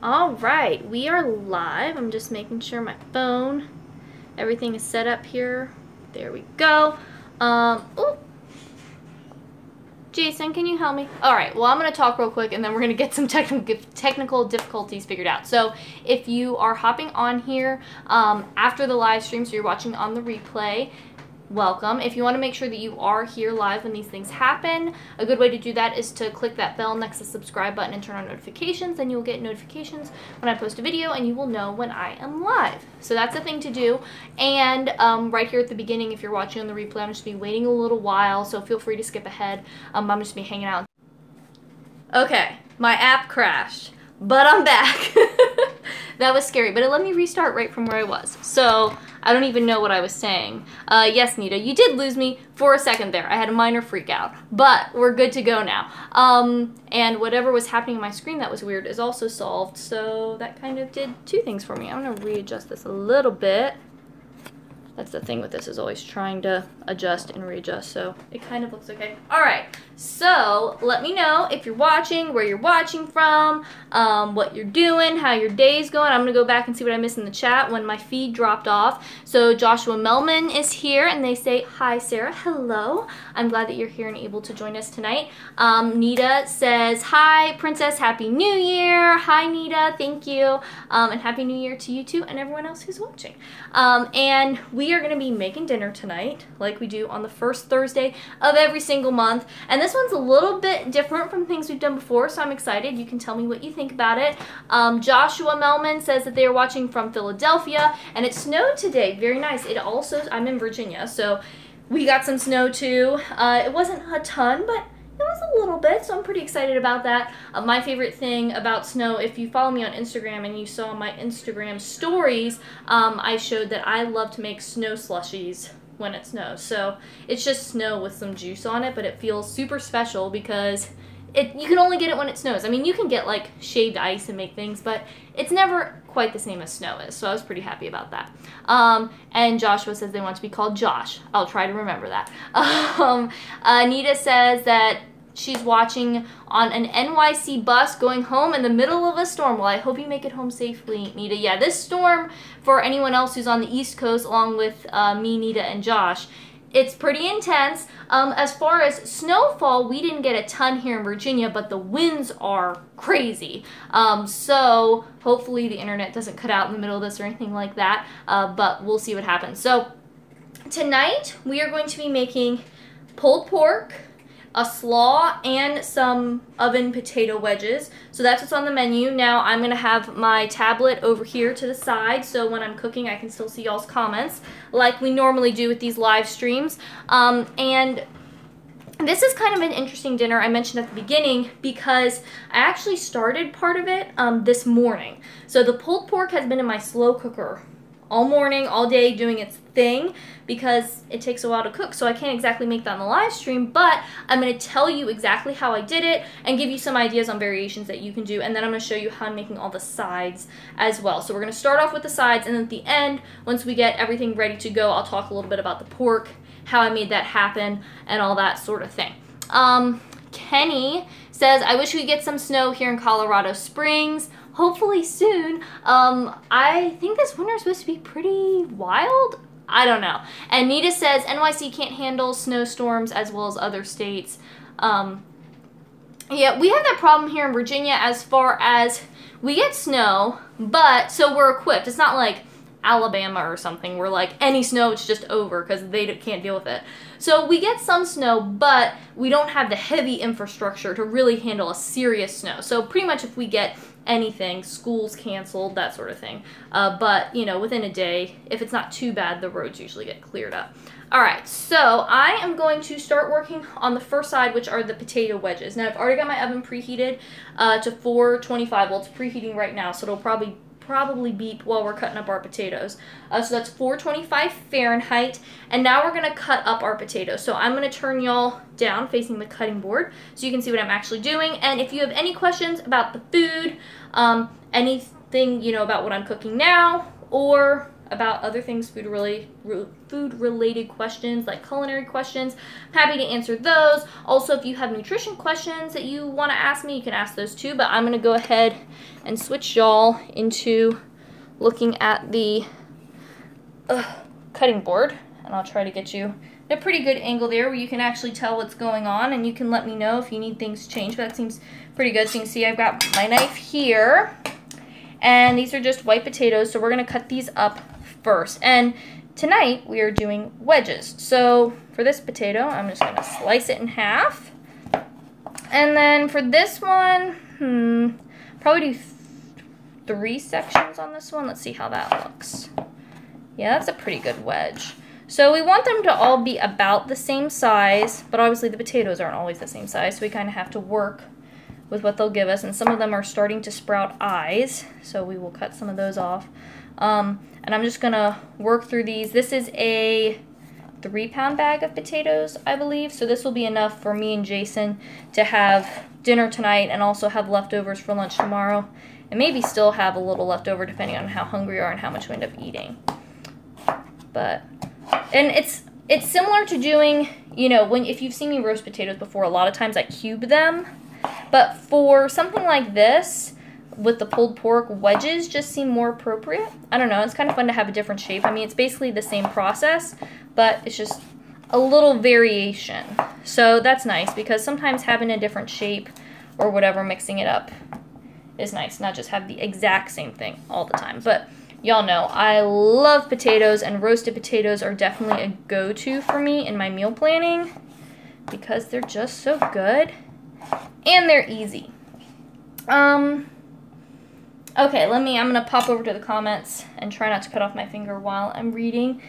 All right, we are live. I'm just making sure my phone, everything is set up here. There we go. Oh, Jason, can you help me? All right, well, I'm going to talk real quick, and then we're going to get some technical difficulties figured out. So if you are hopping on here after the live stream, so you're watching on the replay, welcome. If you want to make sure that you are here live when these things happen, a good way to do that is to click that bell next to the subscribe button and turn on notifications. Then you'll get notifications when I post a video, and you will know when I am live. So that's the thing to do. And right here at the beginning, if you're watching on the replay, I'm just be waiting a little while, so feel free to skip ahead. I'm just be hanging out. Okay, my app crashed, but I'm back. That was scary, but it let me restart right from where I was. So I don't even know what I was saying. Yes, Nita, you did lose me for a second there. I had a minor freak out, but we're good to go now. And whatever was happening on my screen that was weird is also solved. So that kind of did two things for me. I'm gonna readjust this a little bit. That's the thing with this, is always trying to adjust and readjust, so it kind of looks okay. All right, so let me know if you're watching, where you're watching from, what you're doing, how your day's going. I'm gonna go back and see what I missed in the chat when my feed dropped off. So Joshua Melman is here, and they say, hi, Sarah, hello. I'm glad that you're here and able to join us tonight. Nita says, hi, Princess, Happy New Year. Hi, Nita, thank you. And Happy New Year to you too, and everyone else who's watching. And we are going to be making dinner tonight, like we do on the first Thursday of every single month. And this one's a little bit different from things we've done before, so I'm excited. You can tell me what you think about it. Joshua Melman says that they are watching from Philadelphia, and it snowed today. Very nice. It also, I'm in Virginia, so we got some snow too. It wasn't a ton, but it was a little bit, so I'm pretty excited about that. My favorite thing about snow, if you follow me on Instagram and you saw my Instagram stories, I showed that I love to make snow slushies when it snows. So it's just snow with some juice on it, but it feels super special because you can only get it when it snows. I mean, you can get like shaved ice and make things, but it's never quite the same as snow is, so I was pretty happy about that. And Joshua says they want to be called Josh. I'll try to remember that. Anita says that she's watching on an NYC bus going home in the middle of a storm. Well, I hope you make it home safely, Nita. Yeah, this storm, for anyone else who's on the East Coast, along with me, Nita, and Josh, it's pretty intense. As far as snowfall, we didn't get a ton here in Virginia, but the winds are crazy. So hopefully the internet doesn't cut out in the middle of this or anything like that, but we'll see what happens. So tonight we are going to be making pulled pork, a slaw, and some oven potato wedges. So that's what's on the menu. Now I'm gonna have my tablet over here to the side, so when I'm cooking I can still see y'all's comments like we normally do with these live streams. And this is kind of an interesting dinner I mentioned at the beginning because I actually started part of it this morning. So the pulled pork has been in my slow cooker all morning, all day, doing its thing because it takes a while to cook, so I can't exactly make that on the live stream, but I'm going to tell you exactly how I did it and give you some ideas on variations that you can do, and then I'm going to show you how I'm making all the sides as well. So we're going to start off with the sides, and then at the end, once we get everything ready to go, I'll talk a little bit about the pork, how I made that happen, and all that sort of thing. Kenny says, I wish we could get some snow here in Colorado Springs. Hopefully soon. I think this winter is supposed to be pretty wild. I don't know. And Nita says NYC can't handle snowstorms as well as other states. Yeah, we have that problem here in Virginia as far as we get snow, but so we're equipped. It's not like Alabama or something where like any snow it's just over because they can't deal with it. So we get some snow, but we don't have the heavy infrastructure to really handle a serious snow. So pretty much if we get anything, schools canceled, that sort of thing. But, you know, within a day, if it's not too bad, the roads usually get cleared up. All right, so I am going to start working on the first side, which are the potato wedges. Now, I've already got my oven preheated to 425. Well, it's preheating right now, so it'll probably beep while we're cutting up our potatoes. So that's 425 Fahrenheit, and now we're gonna cut up our potatoes. So I'm gonna turn y'all down facing the cutting board so you can see what I'm actually doing. And if you have any questions about the food, anything, you know, about what I'm cooking now, or about other things food-related questions, like culinary questions. I'm happy to answer those. Also, if you have nutrition questions that you want to ask me, you can ask those too. But I'm going to go ahead and switch y'all into looking at the cutting board. And I'll try to get you a pretty good angle there where you can actually tell what's going on, and you can let me know if you need things changed. But that seems pretty good. So you can see I've got my knife here, and these are just white potatoes, so we're going to cut these up first. And tonight we are doing wedges. So for this potato, I'm just going to slice it in half. And then for this one, probably do 3 sections on this one. Let's see how that looks. Yeah, that's a pretty good wedge. So we want them to all be about the same size, but obviously the potatoes aren't always the same size, so we kind of have to work with what they'll give us. And some of them are starting to sprout eyes, so we will cut some of those off. And I'm just going to work through these. This is a 3-pound bag of potatoes, I believe, so this will be enough for me and Jason to have dinner tonight and also have leftovers for lunch tomorrow, and maybe still have a little leftover depending on how hungry we are and how much we end up eating. And it's similar to doing, you know, if you've seen me roast potatoes before, a lot of times I cube them. But for something like this, with the pulled pork, wedges just seem more appropriate. I don't know, it's kind of fun to have a different shape. I mean, it's basically the same process, but it's just a little variation. So that's nice, because sometimes having a different shape or whatever, mixing it up, is nice. Not just have the exact same thing all the time. But y'all know I love potatoes, and roasted potatoes are definitely a go-to for me in my meal planning because they're just so good and they're easy. Okay, I'm gonna pop over to the comments and try not to cut off my finger while I'm reading.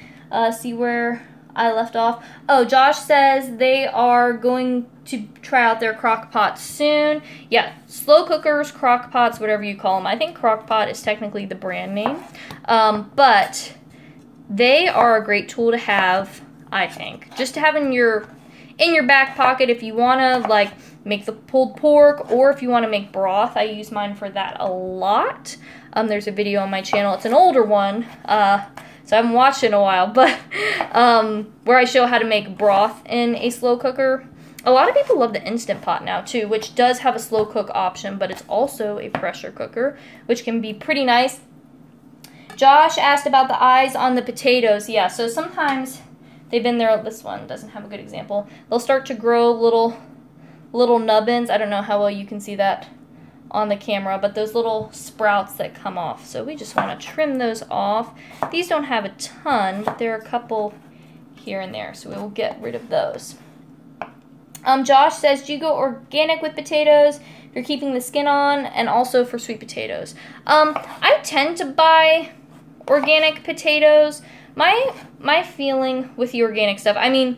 See where I left off. Oh, Josh says they are going to try out their crock pots soon. Yeah, slow cookers, crock pots, whatever you call them. I think crock pot is technically the brand name. But they are a great tool to have, I think. Just to have in your back pocket if you want to, like, make the pulled pork, or if you want to make broth. I use mine for that a lot. There's a video on my channel. It's an older one, so I haven't watched it in a while, but where I show how to make broth in a slow cooker. A lot of people love the Instant Pot now too, which does have a slow cook option, but it's also a pressure cooker, which can be pretty nice. Josh asked about the eyes on the potatoes. Yeah, so sometimes they've been there. This one doesn't have a good example. They'll start to grow little nubbins. I don't know how well you can see that on the camera, but those little sprouts that come off. So we just want to trim those off. These don't have a ton, but there are a couple here and there, so we will get rid of those. Josh says, do you go organic with potatoes if you're keeping the skin on, and also for sweet potatoes? I tend to buy organic potatoes. My feeling with the organic stuff, I mean,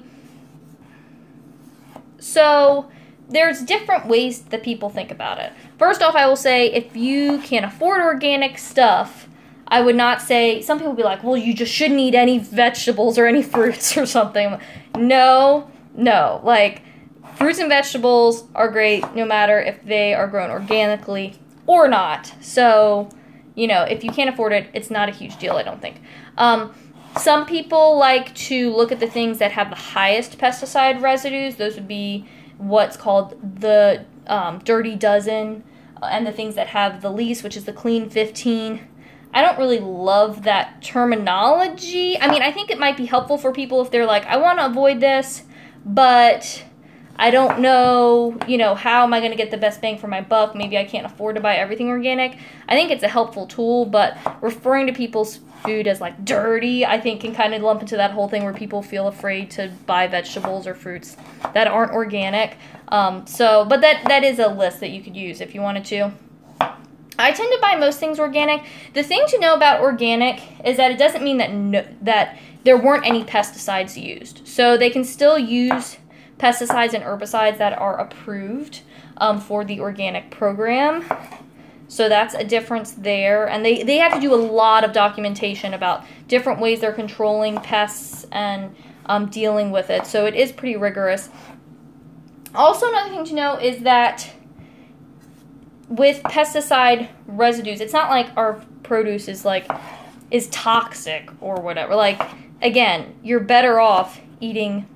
so there's different ways that people think about it. First off, I will say, if you can't afford organic stuff, I would not say, some people will be like, well, you just shouldn't eat any vegetables or any fruits or something. No, like, fruits and vegetables are great no matter if they are grown organically or not. So, you know, if you can't afford it, it's not a huge deal, I don't think. Some people like to look at the things that have the highest pesticide residues. Those would be what's called the Dirty Dozen, and the things that have the least, which is the Clean 15. I don't really love that terminology. I mean, I think it might be helpful for people if they're like, I want to avoid this, but I don't know, you know, how am I going to get the best bang for my buck? Maybe I can't afford to buy everything organic. I think it's a helpful tool, but referring to people's food as like dirty, I think can kind of lump into that whole thing where people feel afraid to buy vegetables or fruits that aren't organic. But that is a list that you could use if you wanted to. I tend to buy most things organic. The thing to know about organic is that it doesn't mean that there weren't any pesticides used. So they can still use pesticides and herbicides that are approved for the organic program. So that's a difference there. And they have to do a lot of documentation about different ways they're controlling pests and dealing with it. So it is pretty rigorous. Also, another thing to know is that with pesticide residues, it's not like our produce is like is toxic or whatever. Like, again, you're better off eating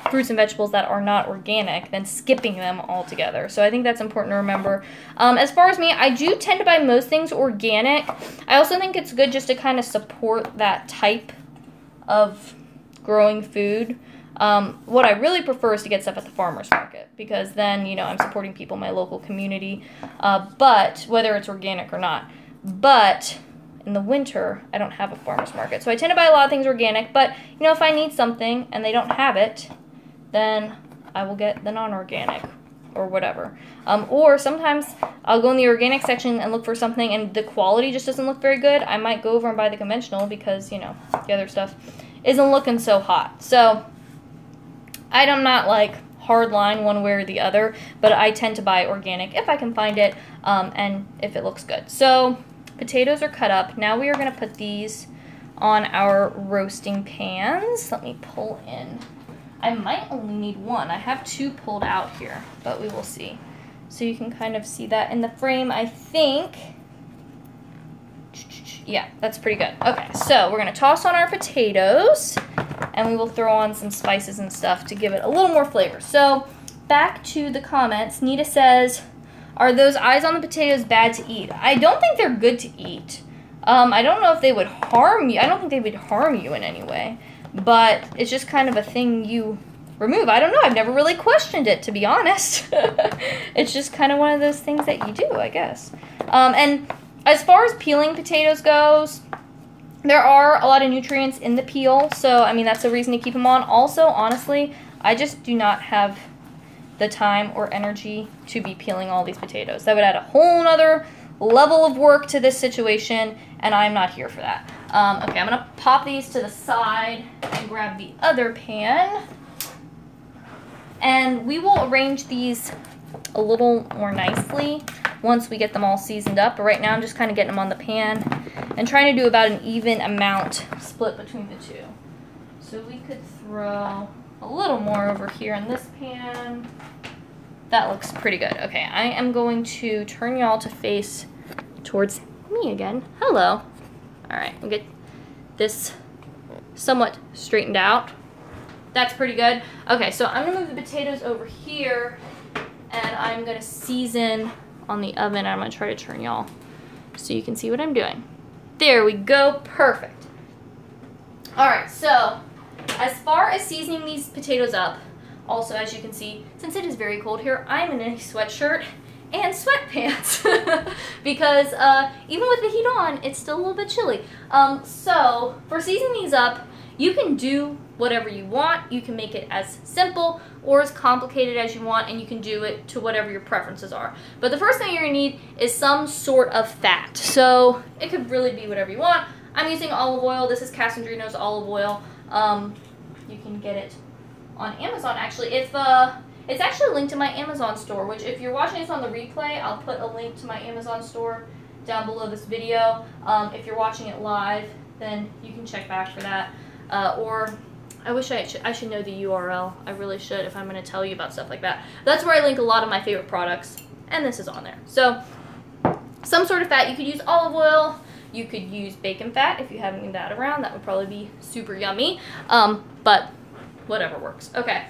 fruits and vegetables that are not organic than skipping them altogether. So I think that's important to remember. As far as me, I do tend to buy most things organic. I also think it's good just to kind of support that type of growing food. What I really prefer is to get stuff at the farmer's market, because then, you know, I'm supporting people in my local community, but whether it's organic or not. But in the winter, I don't have a farmer's market. So I tend to buy a lot of things organic, but, you know, if I need something and they don't have it, then I will get the non-organic or whatever. Or sometimes I'll go in the organic section and look for something and the quality just doesn't look very good. I might go over and buy the conventional because, you know, the other stuff isn't looking so hot. So I'm not like hard line one way or the other, but I tend to buy organic if I can find it and if it looks good. So potatoes are cut up. Now we are going to put these on our roasting pans. Let me pull in. I might only need one. I have two pulled out here, but we will see. So you can kind of see that in the frame, I think. Yeah, that's pretty good. Okay, so we're going to toss on our potatoes, and we will throw on some spices and stuff to give it a little more flavor. So back to the comments. Nita says, are those eyes on the potatoes bad to eat? I don't think they're good to eat. I don't know if they would harm you. I don't think they would harm you in any way. But it's just kind of a thing you remove. I don't know. I've never really questioned it, to be honest. It's just kind of one of those things that you do, I guess. And as far as peeling potatoes goes, there are a lot of nutrients in the peel. So, I mean, that's a reason to keep them on. Also, honestly, I just do not have the time or energy to be peeling all these potatoes. That would add a whole nother level of work to this situation, and I'm not here for that. Okay, I'm going to pop these to the side and grab the other pan. And we will arrange these a little more nicely once we get them all seasoned up. But right now I'm just kind of getting them on the pan and trying to do about an even amount split between the two. So we could throw a little more over here in this pan. That looks pretty good. Okay, I am going to turn y'all to face towards me again. Hello. All right, we'll get this somewhat straightened out. That's pretty good. Okay, so I'm gonna move the potatoes over here, and I'm gonna season on the oven. I'm gonna try to turn y'all so you can see what I'm doing. There we go, perfect. All right, so as far as seasoning these potatoes up, also as you can see, since it is very cold here, I'm in a sweatshirt and sweatpants because even with the heat on, it's still a little bit chilly. So for seasoning these up, you can do whatever you want. You can make it as simple or as complicated as you want, and you can do it to whatever your preferences are. But the first thing you're gonna need is some sort of fat. So it could really be whatever you want. I'm using olive oil. This is Cassandrino's olive oil. You can get it on Amazon, actually. If it's actually linked to my Amazon store, which if you're watching this on the replay, I'll put a link to my Amazon store down below this video. If you're watching it live, then you can check back for that. Or I wish I should know the URL. I really should if I'm going to tell you about stuff like that. That's where I link a lot of my favorite products, and this is on there. So some sort of fat. You could use olive oil. You could use bacon fat if you have any of that around. That would probably be super yummy. But whatever works. Okay.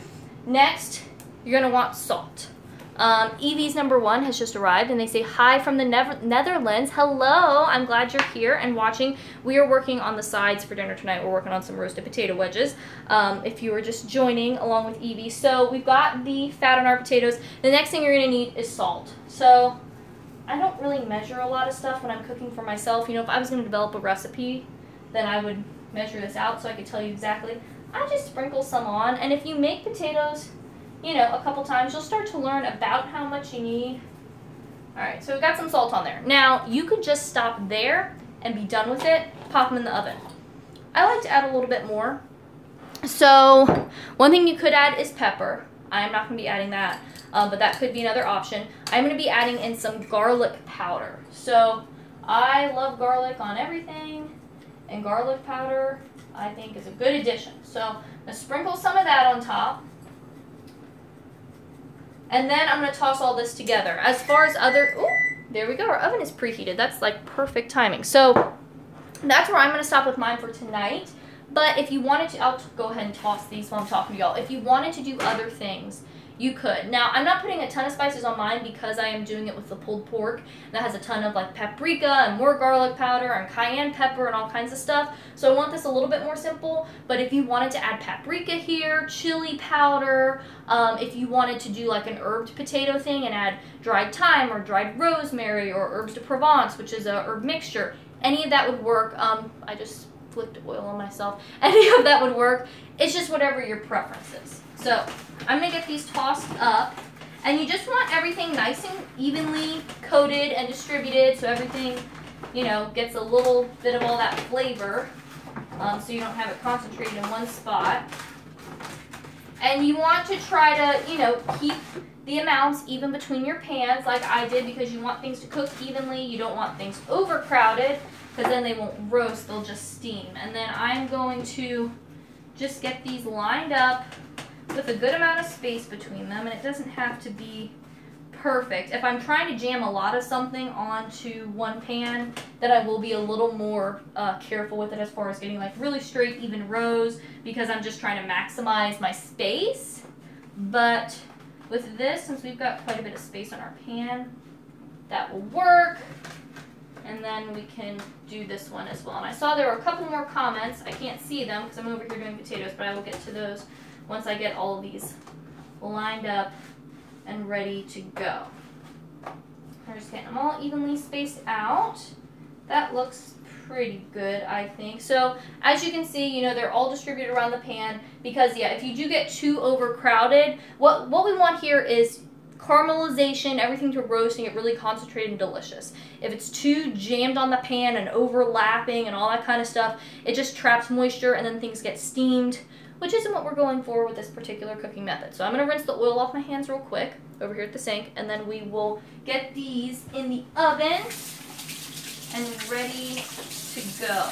Next, you're going to want salt. Evie's #1 has just arrived, and they say hi from the Netherlands. Hello, I'm glad you're here and watching. We are working on the sides for dinner tonight. We're working on some roasted potato wedges, if you were just joining along with Evie. So we've got the fat on our potatoes. The next thing you're going to need is salt. So I don't really measure a lot of stuff when I'm cooking for myself. You know, if I was going to develop a recipe, then I would measure this out so I could tell you exactly. I just sprinkle some on, and if you make potatoes, you know, a couple times, you'll start to learn about how much you need. All right, so we've got some salt on there. Now, you could just stop there and be done with it, pop them in the oven. I like to add a little bit more. So one thing you could add is pepper. I'm not gonna be adding that, but that could be another option. I'm gonna be adding in some garlic powder. So I love garlic on everything, and garlic powder, I think, is a good addition. So I'm gonna sprinkle some of that on top. And then I'm going to toss all this together. As far as other, ooh, there we go. Our oven is preheated. That's like perfect timing. So that's where I'm going to stop with mine for tonight. But if you wanted to, I'll go ahead and toss these while I'm talking to y'all. If you wanted to do other things, you could. Now, I'm not putting a ton of spices on mine because I am doing it with the pulled pork. That has a ton of like paprika and more garlic powder and cayenne pepper and all kinds of stuff. So I want this a little bit more simple. But if you wanted to add paprika here, chili powder, if you wanted to do like an herbed potato thing and add dried thyme or dried rosemary or herbes de Provence, which is a herb mixture, any of that would work. I just flicked oil on myself. Any of that would work. It's just whatever your preference is. So I'm going to get these tossed up, and you just want everything nice and evenly coated and distributed so everything, you know, gets a little bit of all that flavor, so you don't have it concentrated in one spot. And you want to try to, you know, keep the amounts even between your pans like I did, because you want things to cook evenly. You don't want things overcrowded, because then they won't roast, they'll just steam. And then I'm going to just get these lined up with a good amount of space between them, and it doesn't have to be perfect. If I'm trying to jam a lot of something onto one pan, then I will be a little more careful with it as far as getting like really straight, even rows, because I'm just trying to maximize my space. But with this, since we've got quite a bit of space on our pan, that will work. And then we can do this one as well. And I saw there were a couple more comments. I can't see them because I'm over here doing potatoes, but I will get to those once I get all of these lined up and ready to go. I'm just getting them all evenly spaced out. That looks pretty good, I think. So as you can see, you know, they're all distributed around the pan because, yeah, if you do get too overcrowded, what we want here is caramelization, everything to roast and get really concentrated and delicious. If it's too jammed on the pan and overlapping and all that kind of stuff, it just traps moisture and then things get steamed, which isn't what we're going for with this particular cooking method. So I'm going to rinse the oil off my hands real quick over here at the sink, and then we will get these in the oven and ready to go.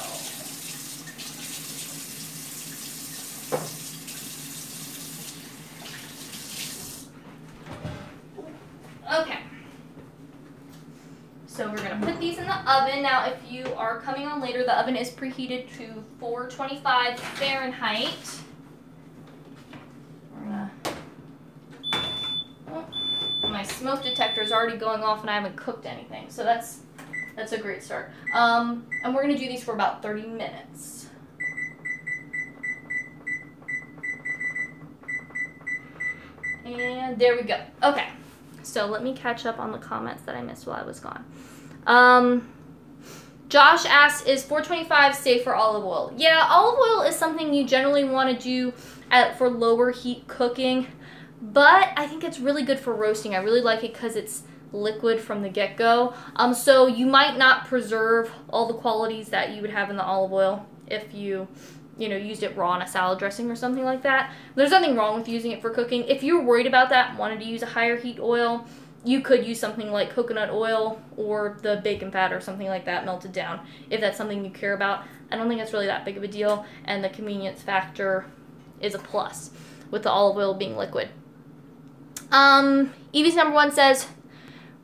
Okay, so we're going to put these in the oven. Now, if you are coming on later, the oven is preheated to 425 Fahrenheit. My smoke detector is already going off and I haven't cooked anything, so that's a great start. And we're going to do these for about 30 minutes. And there we go. Okay, so let me catch up on the comments that I missed while I was gone. Josh asks, is 425 safe for olive oil? Yeah, olive oil is something you generally want to do for lower heat cooking, but I think it's really good for roasting. I really like it because it's liquid from the get-go. So you might not preserve all the qualities that you would have in the olive oil if you used it raw in a salad dressing or something like that. There's nothing wrong with using it for cooking. If you're worried about that and wanted to use a higher heat oil, you could use something like coconut oil or the bacon fat or something like that melted down if that's something you care about. I don't think it's really that big of a deal, and the convenience factor is a plus with the olive oil being liquid. Evie's number one says,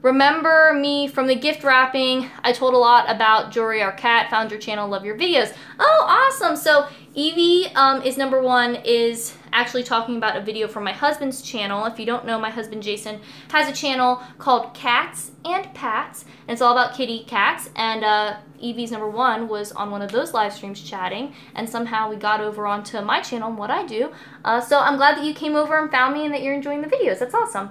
remember me from the gift wrapping. I told a lot about Jory, our cat. Found your channel, love your videos. Oh, awesome. So Evie is number one, is actually talking about a video from my husband's channel. If you don't know, my husband Jason has a channel called Cats and Pats, and it's all about kitty cats. And Evie's number one was on one of those live streams chatting, and somehow we got over onto my channel and what I do. So I'm glad that you came over and found me and that you're enjoying the videos. That's awesome.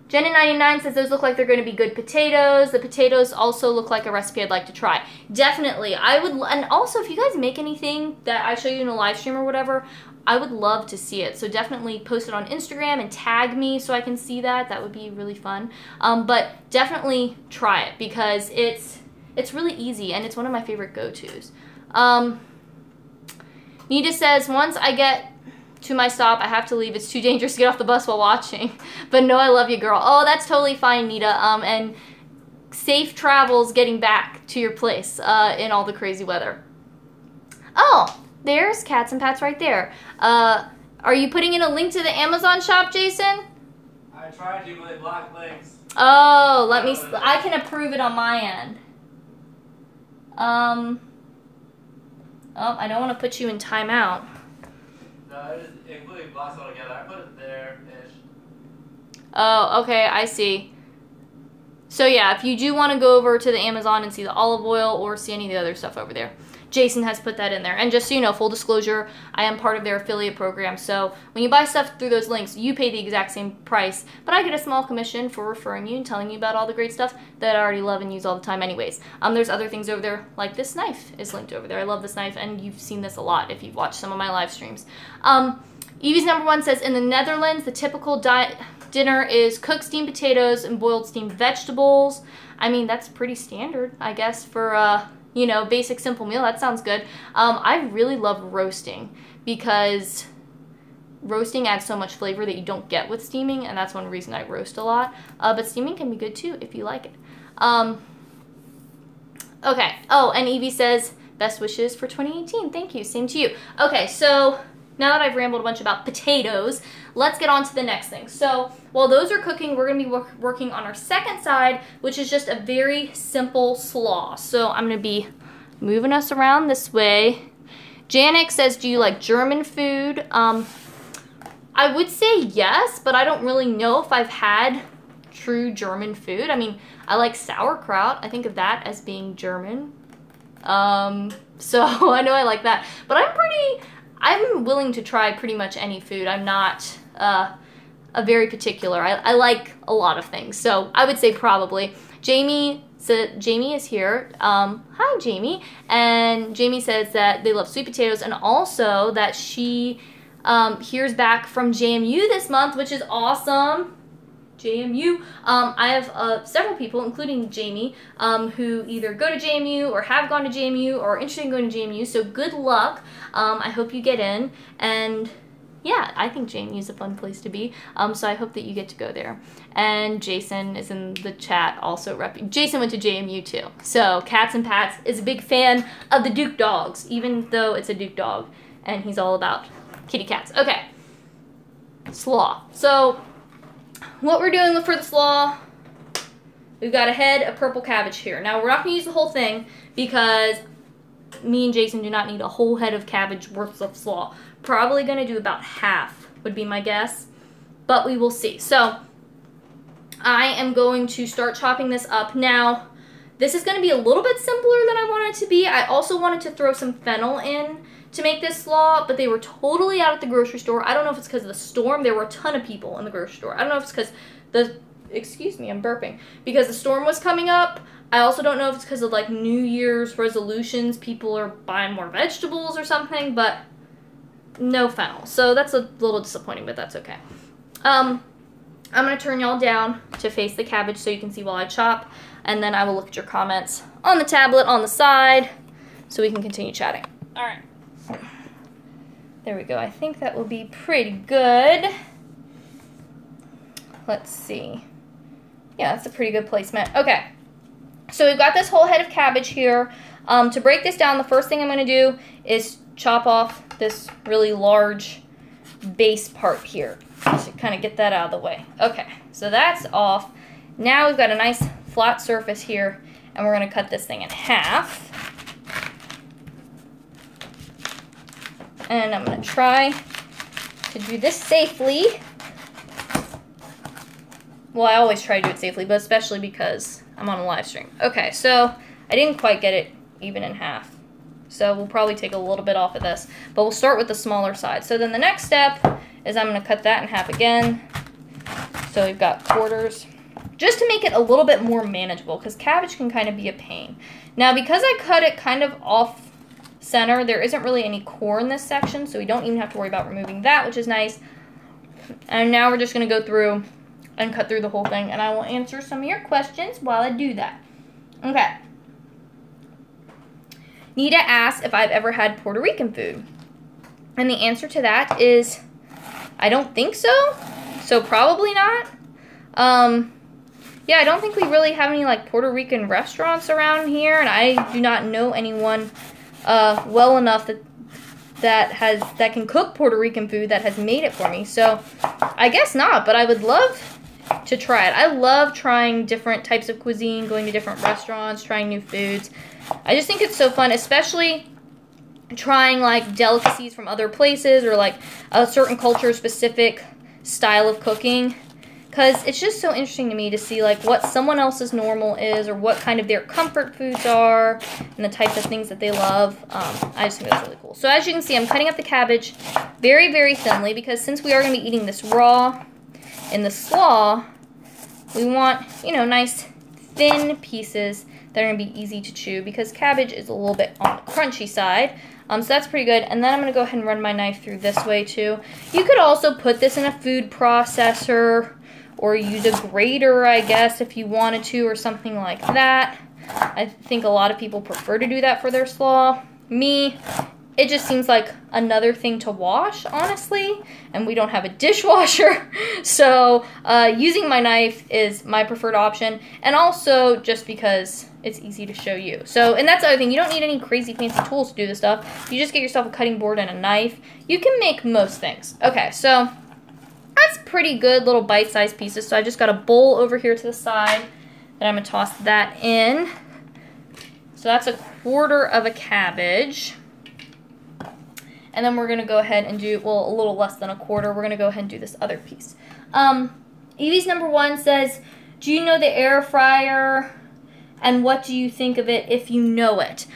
Jenna99 says those look like they're going to be good potatoes. The potatoes also look like a recipe I'd like to try. Definitely. I would, and also if you guys make anything that I show you in a live stream or whatever, I would love to see it. So definitely post it on Instagram and tag me so I can see that. That would be really fun. But definitely try it because it's really easy and it's one of my favorite go-tos. Nita says, once I get to my stop, I have to leave. It's too dangerous to get off the bus while watching. But no, I love you, girl. Oh, that's totally fine, Nita. And safe travels getting back to your place in all the crazy weather. Oh, there's Cats and Pats right there. Are you putting in a link to the Amazon shop, Jason? I tried to, but they blocked links. Oh, let me. I can approve it on my end. Oh, I don't want to put you in timeout. No, it is including blocks altogether. I put it there-ish. Oh, okay, I see. So yeah, if you do want to go over to the Amazon and see the olive oil or see any of the other stuff over there, Jason has put that in there. And just so you know, full disclosure, I am part of their affiliate program. So when you buy stuff through those links, you pay the exact same price, but I get a small commission for referring you and telling you about all the great stuff that I already love and use all the time anyways. There's other things over there, like this knife is linked over there. I love this knife, and you've seen this a lot if you've watched some of my live streams. Evie's number one says, in the Netherlands, the typical dinner is cooked steamed potatoes and boiled steamed vegetables. I mean, that's pretty standard, I guess, for, you know, basic simple meal. That sounds good. I really love roasting because roasting adds so much flavor that you don't get with steaming, and that's one reason I roast a lot. But steaming can be good too if you like it. Okay. Oh, and Evie says, best wishes for 2018. Thank you. Same to you. Okay, so now that I've rambled a bunch about potatoes, let's get on to the next thing. So while those are cooking, we're going to be working on our second side, which is just a very simple slaw. So I'm going to be moving us around this way. Janik says, do you like German food? I would say yes, but I don't really know if I've had true German food. I mean, I like sauerkraut. I think of that as being German. So I know I like that, but I'm willing to try pretty much any food. I'm not a very particular. I like a lot of things, so I would say probably. Jamie is here. Hi, Jamie. And Jamie says that they love sweet potatoes, and also that she hears back from JMU this month, which is awesome. JMU. I have several people, including Jamie, who either go to JMU or have gone to JMU or are interested in going to JMU, so good luck. I hope you get in, and yeah, I think JMU is a fun place to be, so I hope that you get to go there. And Jason is in the chat also. Jason went to JMU too, so Cats and Pats is a big fan of the Duke dogs, even though it's a Duke dog, and he's all about kitty cats. Okay, slaw. So what we're doing for the slaw, we've got a head of purple cabbage here. Now, we're not going to use the whole thing because me and Jason do not need a whole head of cabbage worth of slaw. Probably going to do about half would be my guess, but we will see. So I am going to start chopping this up. Now, this is going to be a little bit simpler than I want it to be. I also wanted to throw some fennel in to make this slaw, but they were totally out at the grocery store. I don't know if it's because of the storm. There were a ton of people in the grocery store. I don't know if it's because excuse me, I'm burping. Because the storm was coming up. I also don't know if it's because of like New Year's resolutions. People are buying more vegetables or something, but no fennel. So that's a little disappointing, but that's okay. I'm going to turn y'all down to face the cabbage so you can see while I chop, and then I will look at your comments on the tablet on the side so we can continue chatting. All right. There we go. I think that will be pretty good. Let's see. Yeah, that's a pretty good placement. Okay. So we've got this whole head of cabbage here. To break this down, the first thing I'm going to do is chop off this really large base part here. To kind of get that out of the way. Okay, so that's off. Now we've got a nice flat surface here, and we're going to cut this thing in half. And I'm going to try to do this safely. Well, I always try to do it safely, but especially because I'm on a live stream. Okay, so I didn't quite get it even in half. So we'll probably take a little bit off of this, but we'll start with the smaller side. So then the next step is I'm going to cut that in half again. So we've got quarters, just to make it a little bit more manageable, because cabbage can kind of be a pain. Now, because I cut it kind of off center, there isn't really any core in this section, so we don't even have to worry about removing that, which is nice. And now we're just going to go through and cut through the whole thing, and I will answer some of your questions while I do that. Okay. Nita asked if I've ever had Puerto Rican food. And the answer to that is, I don't think so. So probably not. Yeah, I don't think we really have any like Puerto Rican restaurants around here, and I do not know anyone well enough that can cook Puerto Rican food that has made it for me. So I guess not, but I would love to try it. I love trying different types of cuisine, going to different restaurants, trying new foods. I just think it's so fun, especially trying like delicacies from other places or like a certain culture specific style of cooking, because it's just so interesting to me to see like what someone else's normal is or what kind of their comfort foods are and the types of things that they love. I just think that's really cool. So as you can see, I'm cutting up the cabbage very, very thinly, because since we are going to be eating this raw in the slaw, we want, you know, nice thin pieces that are going to be easy to chew, because cabbage is a little bit on the crunchy side. So that's pretty good. And then I'm going to go ahead and run my knife through this way too. You could also put this in a food processor or use a grater, I guess, if you wanted to, or something like that. I think a lot of people prefer to do that for their slaw. Me, it just seems like another thing to wash, honestly, and we don't have a dishwasher. So using my knife is my preferred option, and also just because it's easy to show you. So, and that's the other thing. You don't need any crazy fancy tools to do this stuff. You just get yourself a cutting board and a knife. You can make most things. Okay, so that's pretty good little bite-sized pieces. So I just got a bowl over here to the side that I'm going to toss that in. So that's 1/4 of a cabbage. And then we're going to go ahead and do, well, a little less than 1/4. We're going to go ahead and do this other piece. Evie's number 1 says, do you know the air fryer? And what do you think of it if you know it?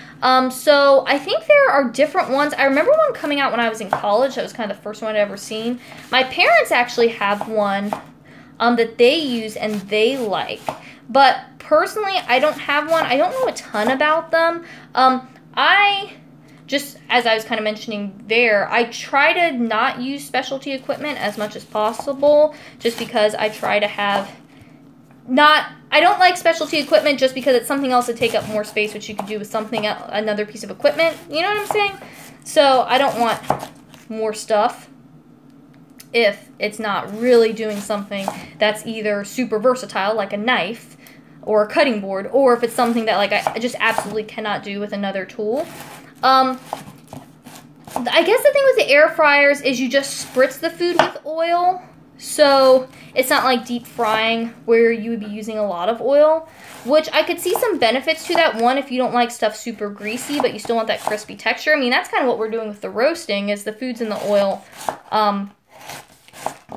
So I think there are different ones. I remember one coming out when I was in college. That was kind of the first one I'd ever seen. My parents actually have one that they use and they like. But personally, I don't have one. I don't know a ton about them. Just as I was kind of mentioning there, I try to not use specialty equipment as much as possible, just because I try to have I don't like specialty equipment just because it's something else to take up more space, which you could do with something else, another piece of equipment. You know what I'm saying? So I don't want more stuff if it's not really doing something that's either super versatile, like a knife or a cutting board, or if it's something that like I just absolutely cannot do with another tool. I guess the thing with the air fryers is you just spritz the food with oil. So it's not like deep frying where you would be using a lot of oil, which I could see some benefits to that. One, if you don't like stuff super greasy, but you still want that crispy texture. I mean, that's kind of what we're doing with the roasting, is the food's in the oil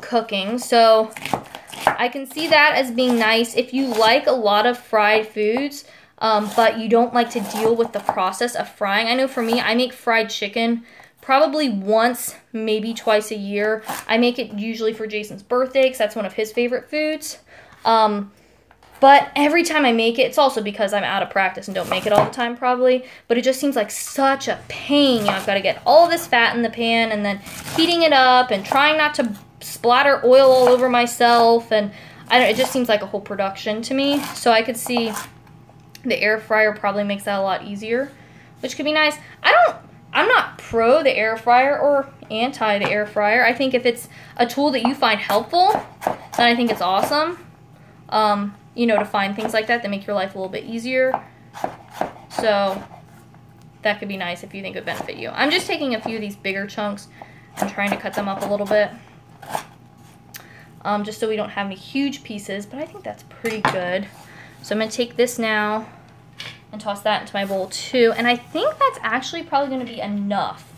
cooking. So I can see that as being nice if you like a lot of fried foods, but you don't like to deal with the process of frying. I know for me, I make fried chicken probably once, maybe twice a year. I make it usually for Jason's birthday because that's one of his favorite foods. But every time I make it, it's also because I'm out of practice and don't make it all the time probably, but it just seems like such a pain. You know, I've got to get all this fat in the pan and then heating it up and trying not to splatter oil all over myself, and it just seems like a whole production to me. So I could see the air fryer probably makes that a lot easier, which could be nice. I'm not pro the air fryer or anti the air fryer. I think if it's a tool that you find helpful, then I think it's awesome. You know, to find things like that make your life a little bit easier. So that could be nice if you think it would benefit you. I'm just taking a few of these bigger chunks and trying to cut them up a little bit. Just so we don't have any huge pieces, but I think that's pretty good. So I'm going to take this now and toss that into my bowl too. And I think that's actually probably going to be enough.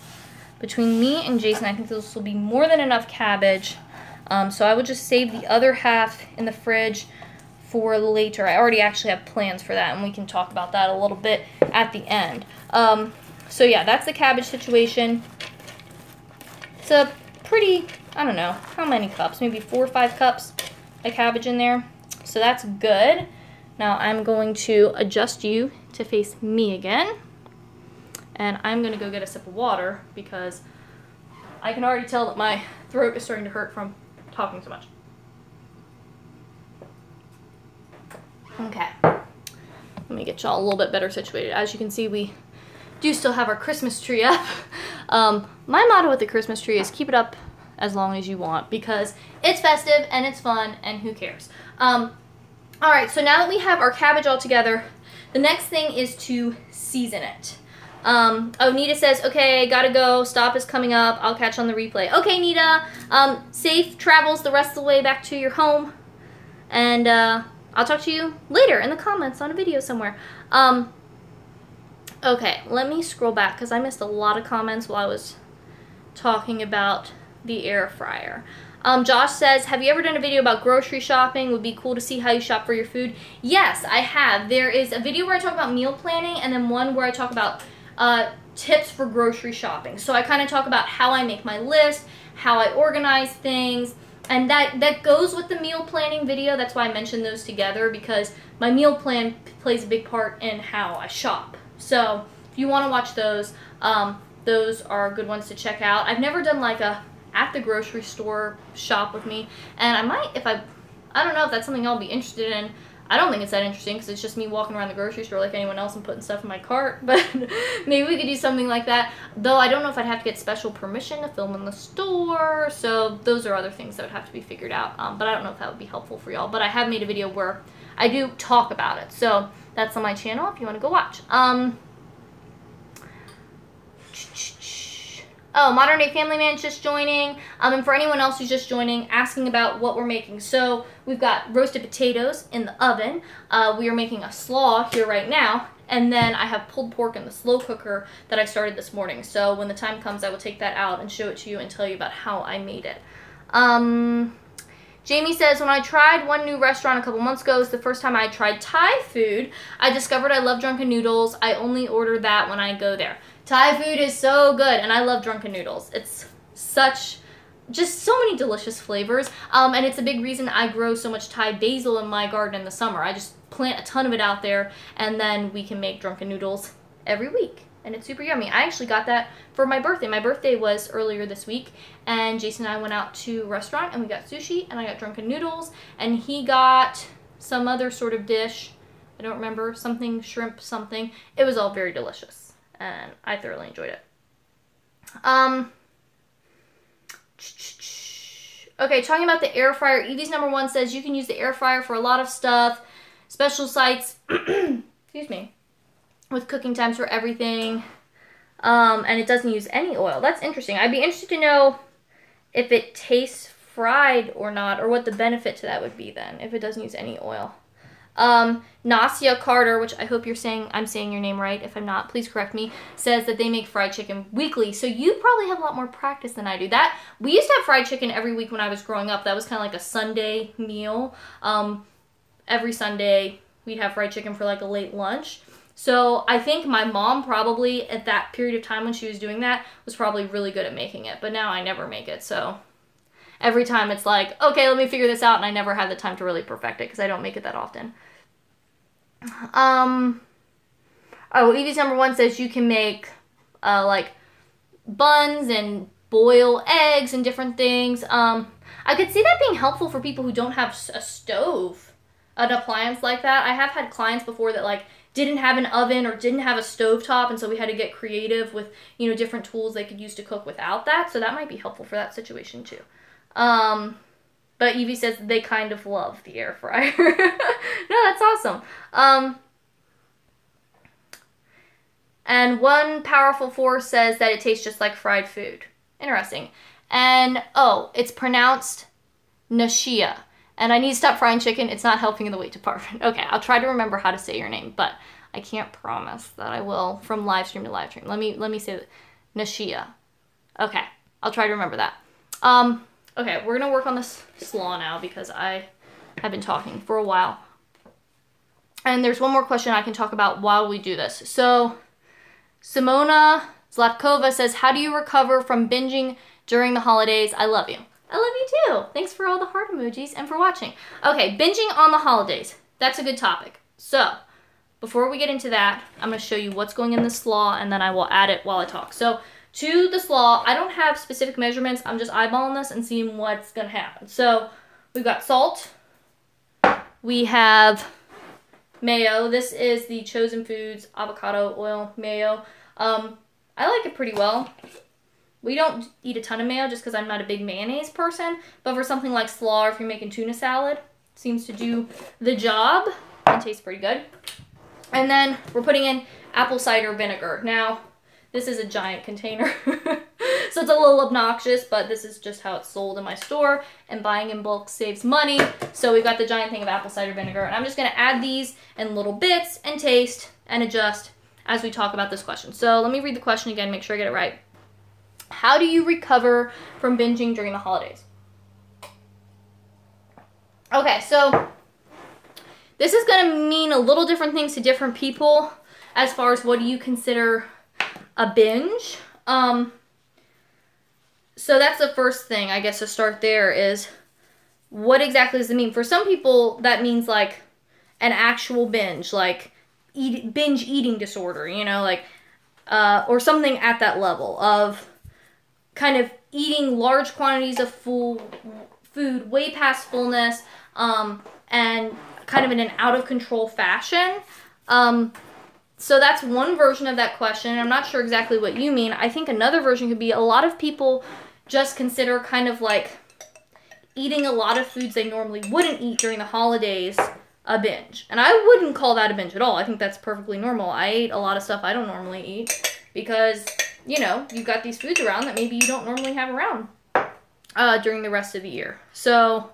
Between me and Jason, I think this will be more than enough cabbage. So I would just save the other half in the fridge for later. I already actually have plans for that, and we can talk about that a little bit at the end. So yeah, that's the cabbage situation. It's a pretty, I don't know, how many cups? Maybe 4 or 5 cups of cabbage in there. So that's good. Now I'm going to adjust you to face me again. And I'm going to go get a sip of water because I can already tell that my throat is starting to hurt from talking so much. Okay. Let me get y'all a little bit better situated. As you can see, we do still have our Christmas tree up. My motto with the Christmas tree is keep it up as long as you want because it's festive and it's fun and who cares. Alright, so now that we have our cabbage all together, the next thing is to season it. Oh, Nita says, okay, gotta go. Stop is coming up. I'll catch on the replay. Okay, Nita. Safe travels the rest of the way back to your home. And I'll talk to you later in the comments on a video somewhere. Okay, let me scroll back because I missed a lot of comments while I was talking about the air fryer. Josh says, have you ever done a video about grocery shopping? Would be cool to see how you shop for your food. Yes, I have. There is a video where I talk about meal planning and then one where I talk about tips for grocery shopping. So I kind of talk about how I make my list, how I organize things, and that goes with the meal planning video. That's why I mentioned those together, because my meal plan plays a big part in how I shop. So if you want to watch those, those are good ones to check out. I've never done like a at the grocery store shop with me, and I might, if I don't know if that's something I'll be interested in. I don't think it's that interesting because it's just me walking around the grocery store like anyone else and putting stuff in my cart, but maybe we could do something like that. Though I don't know if I'd have to get special permission to film in the store, so those are other things that would have to be figured out, but I don't know if that would be helpful for y'all. But I have made a video where I do talk about it, so that's on my channel if you want to go watch. Oh, Modern Day Family Man's just joining. And for anyone else who's just joining, asking about what we're making. So we've got roasted potatoes in the oven. We are making a slaw here right now. And then I have pulled pork in the slow cooker that I started this morning. So when the time comes, I will take that out and show it to you and tell you about how I made it. Jamie says, when I tried one new restaurant a couple months ago, it was the first time I tried Thai food. I discovered I love drunken noodles. I only order that when I go there. Thai food is so good, and I love drunken noodles. It's just so many delicious flavors, and it's a big reason I grow so much Thai basil in my garden in the summer. I just plant a ton of it out there, and then we can make drunken noodles every week, and it's super yummy. I actually got that for my birthday. My birthday was earlier this week, and Jason and I went out to a restaurant, and we got sushi, and I got drunken noodles, and he got some other sort of dish. I don't remember, something, shrimp, something. It was all very delicious. And I thoroughly enjoyed it. Okay, talking about the air fryer. Evie's number one says you can use the air fryer for a lot of stuff. Special sites, excuse me, with cooking times for everything. And it doesn't use any oil. That's interesting. I'd be interested to know if it tastes fried or not, or what the benefit to that would be then, if it doesn't use any oil. Nasia Carter, which I hope I'm saying your name right. If I'm not, please correct me, says that they make fried chicken weekly. So you probably have a lot more practice than I do. We used to have fried chicken every week when I was growing up. That was kind of like a Sunday meal. Every Sunday we'd have fried chicken for like a late lunch. So I think my mom probably at that period of time when she was doing that was probably really good at making it. But now I never make it. So every time it's like, okay, let me figure this out. And I never had the time to really perfect it because I don't make it that often. Evie's number one says you can make like buns and boil eggs and different things. I could see that being helpful for people who don't have a stove, an appliance like that. I have had clients before that like didn't have an oven or didn't have a stovetop, and so we had to get creative with, you know, different tools they could use to cook without that. So that might be helpful for that situation too. But Evie says they kind of love the air fryer. No, that's awesome. And One Powerful Force says that it tastes just like fried food. Interesting. And, it's pronounced Nashia. And I need to stop frying chicken. It's not helping in the weight department. Okay, I'll try to remember how to say your name, but I can't promise that I will from live stream to live stream. Let me say Nashia. Okay, I'll try to remember that. Okay, we're going to work on this slaw now because I have been talking for a while. And there's one more question I can talk about while we do this. So, Simona Zlatkova says, how do you recover from binging during the holidays? I love you. I love you too. Thanks for all the heart emojis and for watching. Okay, binging on the holidays. That's a good topic. So, before we get into that, I'm going to show you what's going in the slaw and then I will add it while I talk. So, to the slaw, I don't have specific measurements. I'm just eyeballing this and seeing what's going to happen. So, we've got salt. We have mayo. This is the Chosen Foods avocado oil mayo. I like it pretty well. We don't eat a ton of mayo just because I'm not a big mayonnaise person. But for something like slaw, or if you're making tuna salad, it seems to do the job. It tastes pretty good. And then we're putting in apple cider vinegar. Now, this is a giant container. So it's a little obnoxious, but this is just how it's sold in my store, and buying in bulk saves money. So we've got the giant thing of apple cider vinegar, and I'm just gonna add these in little bits and taste and adjust as we talk about this question. So let me read the question again, make sure I get it right. How do you recover from binging during the holidays? Okay, so this is going to mean a little different things to different people as far as what do you consider a binge. So that's the first thing, I guess, to start there is what exactly does it mean? For some people, that means like an actual binge, like binge eating disorder, you know, like, or something at that level of kind of eating large quantities of food way past fullness, and kind of in an out of control fashion. So that's one version of that question. I'm not sure exactly what you mean. I think another version could be a lot of people just consider kind of like eating a lot of foods they normally wouldn't eat during the holidays a binge. And I wouldn't call that a binge at all. I think that's perfectly normal. I ate a lot of stuff I don't normally eat because, you know, you've got these foods around that maybe you don't normally have around during the rest of the year. So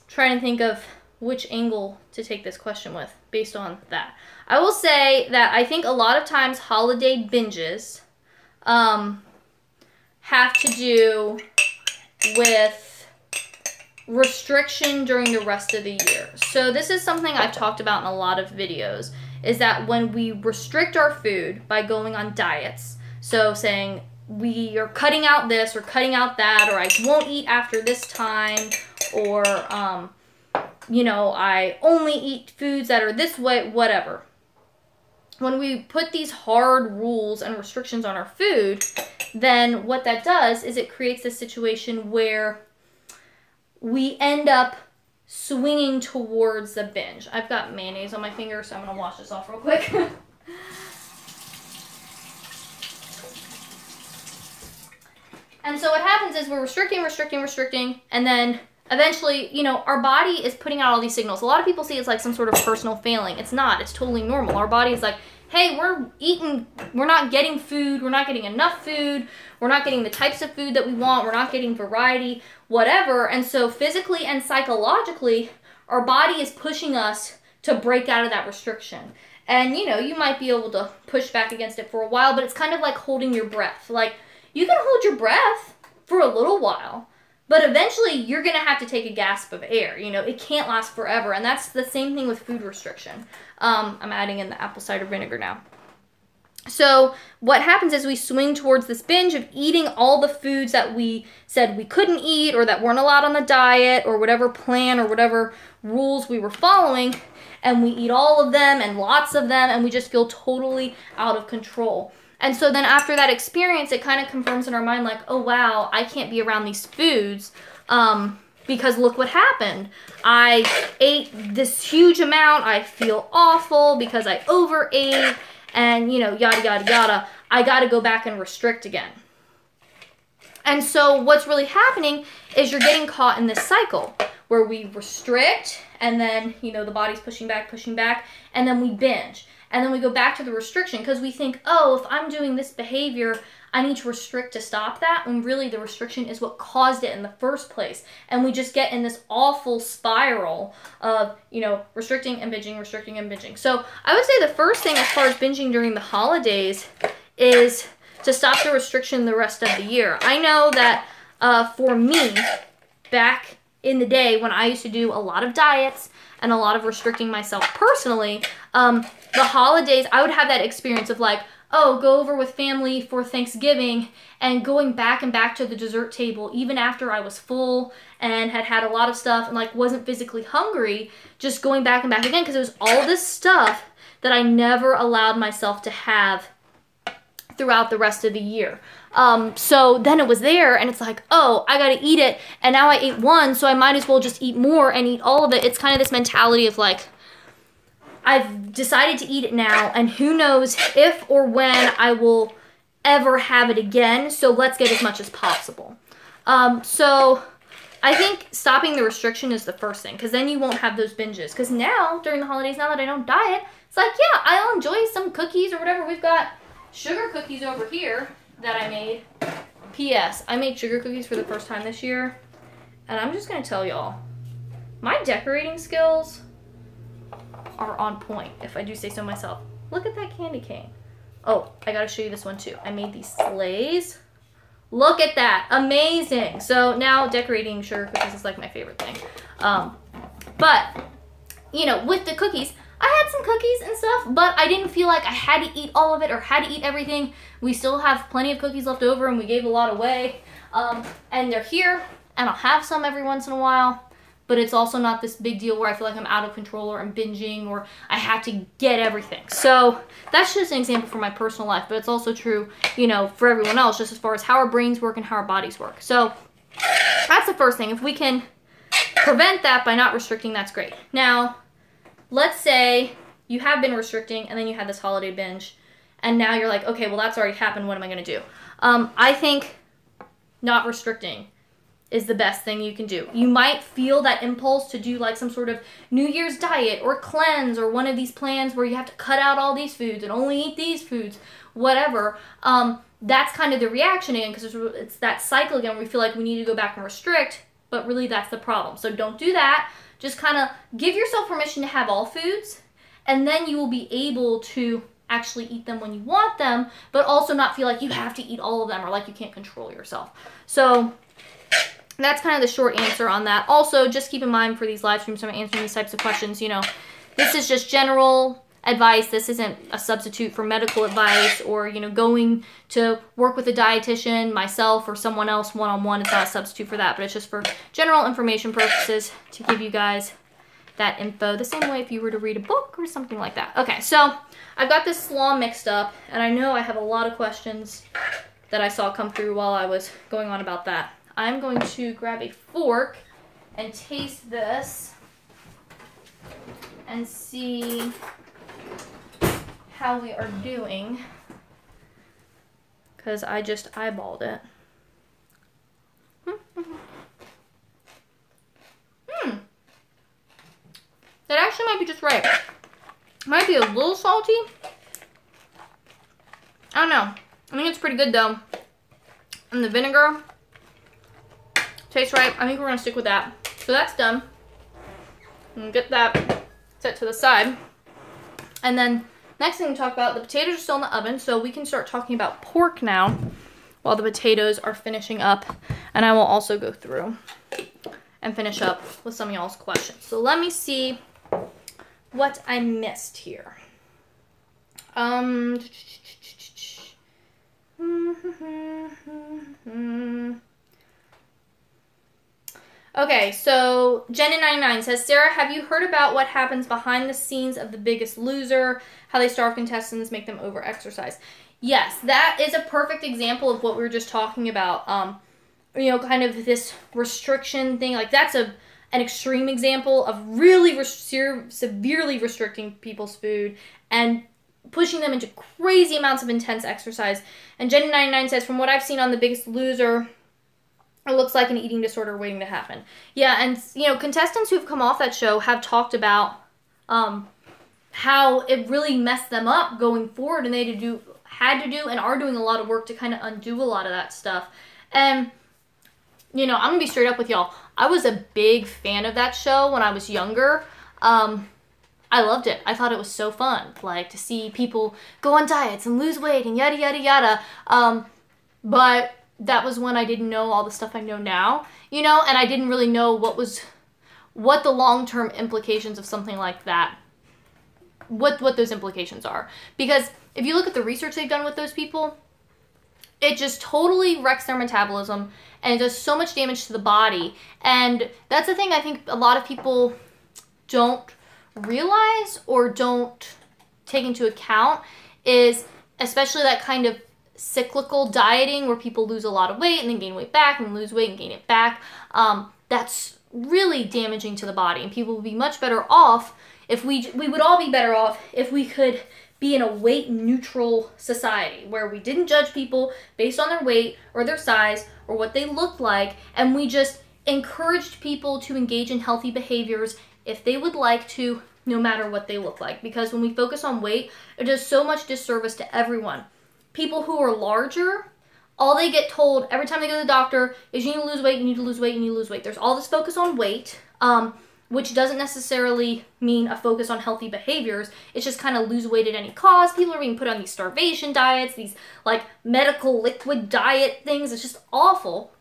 trying to think of which angle to take this question with based on that. I will say that I think a lot of times holiday binges have to do with restriction during the rest of the year. So this is something I've talked about in a lot of videos, is that when we restrict our food by going on diets, so saying we are cutting out this or cutting out that, or I won't eat after this time, or you know, I only eat foods that are this way, whatever. When we put these hard rules and restrictions on our food, then what that does is it creates this situation where we end up swinging towards the binge. I've got mayonnaise on my finger, so I'm going to wash this off real quick. And so what happens is we're restricting, and then eventually, you know, our body is putting out all these signals. A lot of people see it's like some sort of personal failing. It's not. It's totally normal. Our body is like, hey, we're not getting food, we're not getting enough food, we're not getting the types of food that we want, we're not getting variety, whatever. And so physically and psychologically, our body is pushing us to break out of that restriction. And, you know, you might be able to push back against it for a while, but it's kind of like holding your breath. Like, you can hold your breath for a little while, but eventually you're going to have to take a gasp of air. You know, it can't last forever. And that's the same thing with food restriction. I'm adding in the apple cider vinegar now. So what happens is we swing towards this binge of eating all the foods that we said we couldn't eat or that weren't allowed on the diet or whatever plan or whatever rules we were following. And we eat all of them and lots of them, and we just feel totally out of control. And so then after that experience, it kind of confirms in our mind like, oh, wow, I can't be around these foods because look what happened. I ate this huge amount. I feel awful because I overate and, you know, yada, yada, yada. I got to go back and restrict again. And so what's really happening is you're getting caught in this cycle where we restrict and then, you know, the body's pushing back, and then we binge. And then we go back to the restriction because we think, oh, if I'm doing this behavior, I need to restrict to stop that. When really the restriction is what caused it in the first place. And we just get in this awful spiral of, you know, restricting and binging. So I would say the first thing as far as binging during the holidays is to stop the restriction the rest of the year. I know that for me, back in the day when I used to do a lot of diets and a lot of restricting myself personally, the holidays, I would have that experience of like, oh, go over with family for Thanksgiving and going back to the dessert table even after I was full and had had a lot of stuff and like wasn't physically hungry, just going back again because it was all this stuff that I never allowed myself to have throughout the rest of the year. So then it was there and it's like, oh, I gotta eat it. And now I ate one, so I might as well just eat more and eat all of it. It's kind of this mentality of like, I've decided to eat it now, and who knows if or when I will ever have it again, so let's get as much as possible. So I think stopping the restriction is the first thing, because then you won't have those binges. Because now, during the holidays, now that I don't diet, it's like, yeah, I'll enjoy some cookies or whatever. We've got sugar cookies over here, that I made. P.S. I made sugar cookies for the first time this year. And I'm just going to tell y'all, my decorating skills are on point, if I do say so myself. Look at that candy cane. Oh, I got to show you this one too. I made these sleighs. Look at that. Amazing. So now decorating sugar cookies is like my favorite thing. But, you know, with the cookies, I had some cookies and stuff, but I didn't feel like I had to eat all of it or had to eat everything. We still have plenty of cookies left over and we gave a lot away. And they're here and I'll have some every once in a while, but it's also not this big deal where I feel like I'm out of control or I'm binging or I have to get everything. So that's just an example for my personal life, but it's also true, you know, for everyone else, just as far as how our brains work and how our bodies work. So that's the first thing. If we can prevent that by not restricting, that's great. Now, let's say you have been restricting and then you had this holiday binge and now you're like, okay, well that's already happened. What am I going to do? I think not restricting is the best thing you can do. You might feel that impulse to do like some sort of New Year's diet or cleanse or one of these plans where you have to cut out all these foods and only eat these foods, whatever. That's kind of the reaction again, because it's that cycle again where we feel like we need to go back and restrict, but really that's the problem. So don't do that. Just kind of give yourself permission to have all foods, and then you will be able to actually eat them when you want them, but also not feel like you have to eat all of them or like you can't control yourself. So that's kind of the short answer on that. Also, just keep in mind for these live streams, I'm answering these types of questions, you know, this is just general advice. This isn't a substitute for medical advice or, you know, going to work with a dietitian, myself, or someone else one-on-one. It's not a substitute for that, but it's just for general information purposes to give you guys that info the same way if you were to read a book or something like that. Okay, so I've got this slaw mixed up, and I know I have a lot of questions that I saw come through while I was going on about that. I'm going to grab a fork and taste this and see how we are doing, because I just eyeballed it. That actually might be just right. Might be a little salty. I don't know. I think it's pretty good though. And the vinegar tastes right. I think we're gonna stick with that. So that's done. And get that set to the side. And then next thing to talk about, the potatoes are still in the oven, so we can start talking about pork now while the potatoes are finishing up. And I will also go through and finish up with some of y'all's questions. So let me see what I missed here. Okay, so Jenny99 says, Sarah, have you heard about what happens behind the scenes of The Biggest Loser? How they starve contestants, make them over-exercise? Yes, that is a perfect example of what we were just talking about. You know, kind of this restriction thing. Like, that's an extreme example of really severely restricting people's food and pushing them into crazy amounts of intense exercise. And Jenny99 says, from what I've seen on The Biggest Loser, it looks like an eating disorder waiting to happen. Yeah, and, you know, contestants who've come off that show have talked about how it really messed them up going forward, and they had to do and are doing a lot of work to kind of undo a lot of that stuff. And, you know, I'm going to be straight up with y'all. I was a big fan of that show when I was younger. I loved it. I thought it was so fun, like, to see people go on diets and lose weight and yada, yada, yada. But that was when I didn't know all the stuff I know now, you know, and I didn't really know what the long-term implications of something like that, what those implications are. Because if you look at the research they've done with those people, it just totally wrecks their metabolism and it does so much damage to the body. And that's the thing I think a lot of people don't realize or don't take into account is especially that kind of cyclical dieting where people lose a lot of weight and then gain weight back and lose weight and gain it back. That's really damaging to the body, and people would be much better off if we would all be better off if we could be in a weight neutral society where we didn't judge people based on their weight or their size or what they looked like, and we just encouraged people to engage in healthy behaviors if they would like to, no matter what they look like. Because when we focus on weight, it does so much disservice to everyone. People who are larger all they get told every time they go to the doctor is you need to lose weight, you need to lose weight, you need to lose weight. There's all this focus on weight, which doesn't necessarily mean a focus on healthy behaviors. It's just kind of lose weight at any cost. People are being put on these starvation diets, these like medical liquid diet things. It's just awful.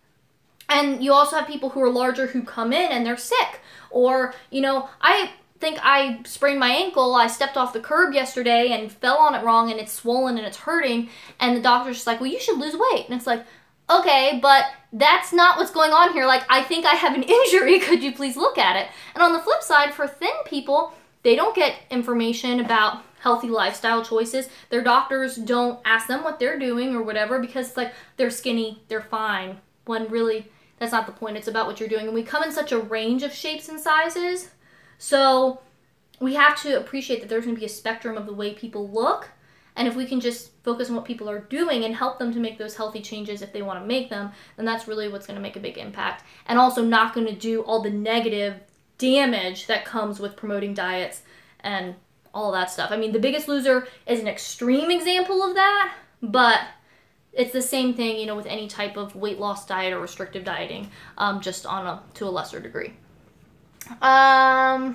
And you also have people who are larger who come in and they're sick. Or, you know, I think I sprained my ankle. I stepped off the curb yesterday and fell on it wrong and it's swollen and it's hurting. And the doctor's just like, well, you should lose weight. And it's like, okay, but that's not what's going on here. Like, I think I have an injury. Could you please look at it? And on the flip side, for thin people, they don't get information about healthy lifestyle choices. Their doctors don't ask them what they're doing or whatever because it's like they're skinny, they're fine. When really, that's not the point. It's about what you're doing. And we come in such a range of shapes and sizes. So we have to appreciate that there's going to be a spectrum of the way people look. And if we can just focus on what people are doing and help them to make those healthy changes if they want to make them, then that's really what's going to make a big impact. And also not going to do all the negative damage that comes with promoting diets and all that stuff. I mean, The Biggest Loser is an extreme example of that, but it's the same thing, you know, with any type of weight loss diet or restrictive dieting, just to a lesser degree. So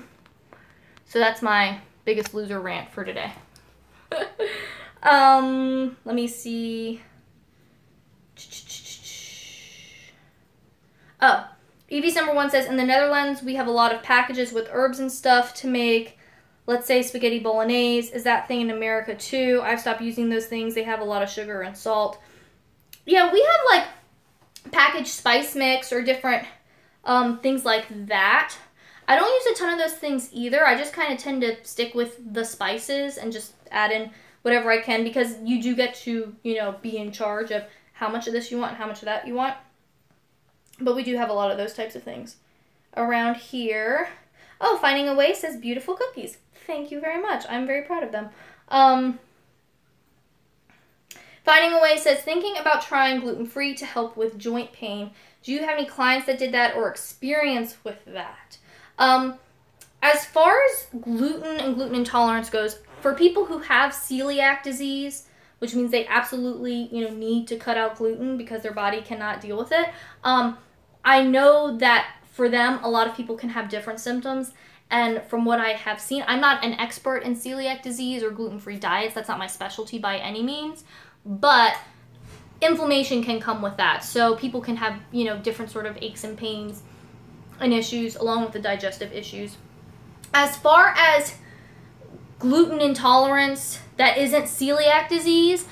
that's my Biggest Loser rant for today. Let me see. Oh, EV's number 1 says, in the Netherlands, we have a lot of packages with herbs and stuff to make, let's say, spaghetti bolognese. Is that thing in America too? I've stopped using those things. They have a lot of sugar and salt. Yeah, we have like packaged spice mix or different things like that. I don't use a ton of those things either. I just kind of tend to stick with the spices and just add in whatever I can because you do get to, you know, be in charge of how much of this you want and how much of that you want. But we do have a lot of those types of things around here. Oh, Finding a Way says beautiful cookies. Thank you very much. I'm very proud of them. Finding a Way says, thinking about trying gluten-free to help with joint pain. Do you have any clients that did that or experience with that? As far as gluten and gluten intolerance goes, for people who have celiac disease, which means they absolutely, you know, need to cut out gluten because their body cannot deal with it, I know that for them, a lot of people can have different symptoms. And from what I have seen, I'm not an expert in celiac disease or gluten-free diets. That's not my specialty by any means. But inflammation can come with that. So people can have, you know, different sort of aches and pains and issues along with the digestive issues. As far as gluten intolerance that isn't celiac disease,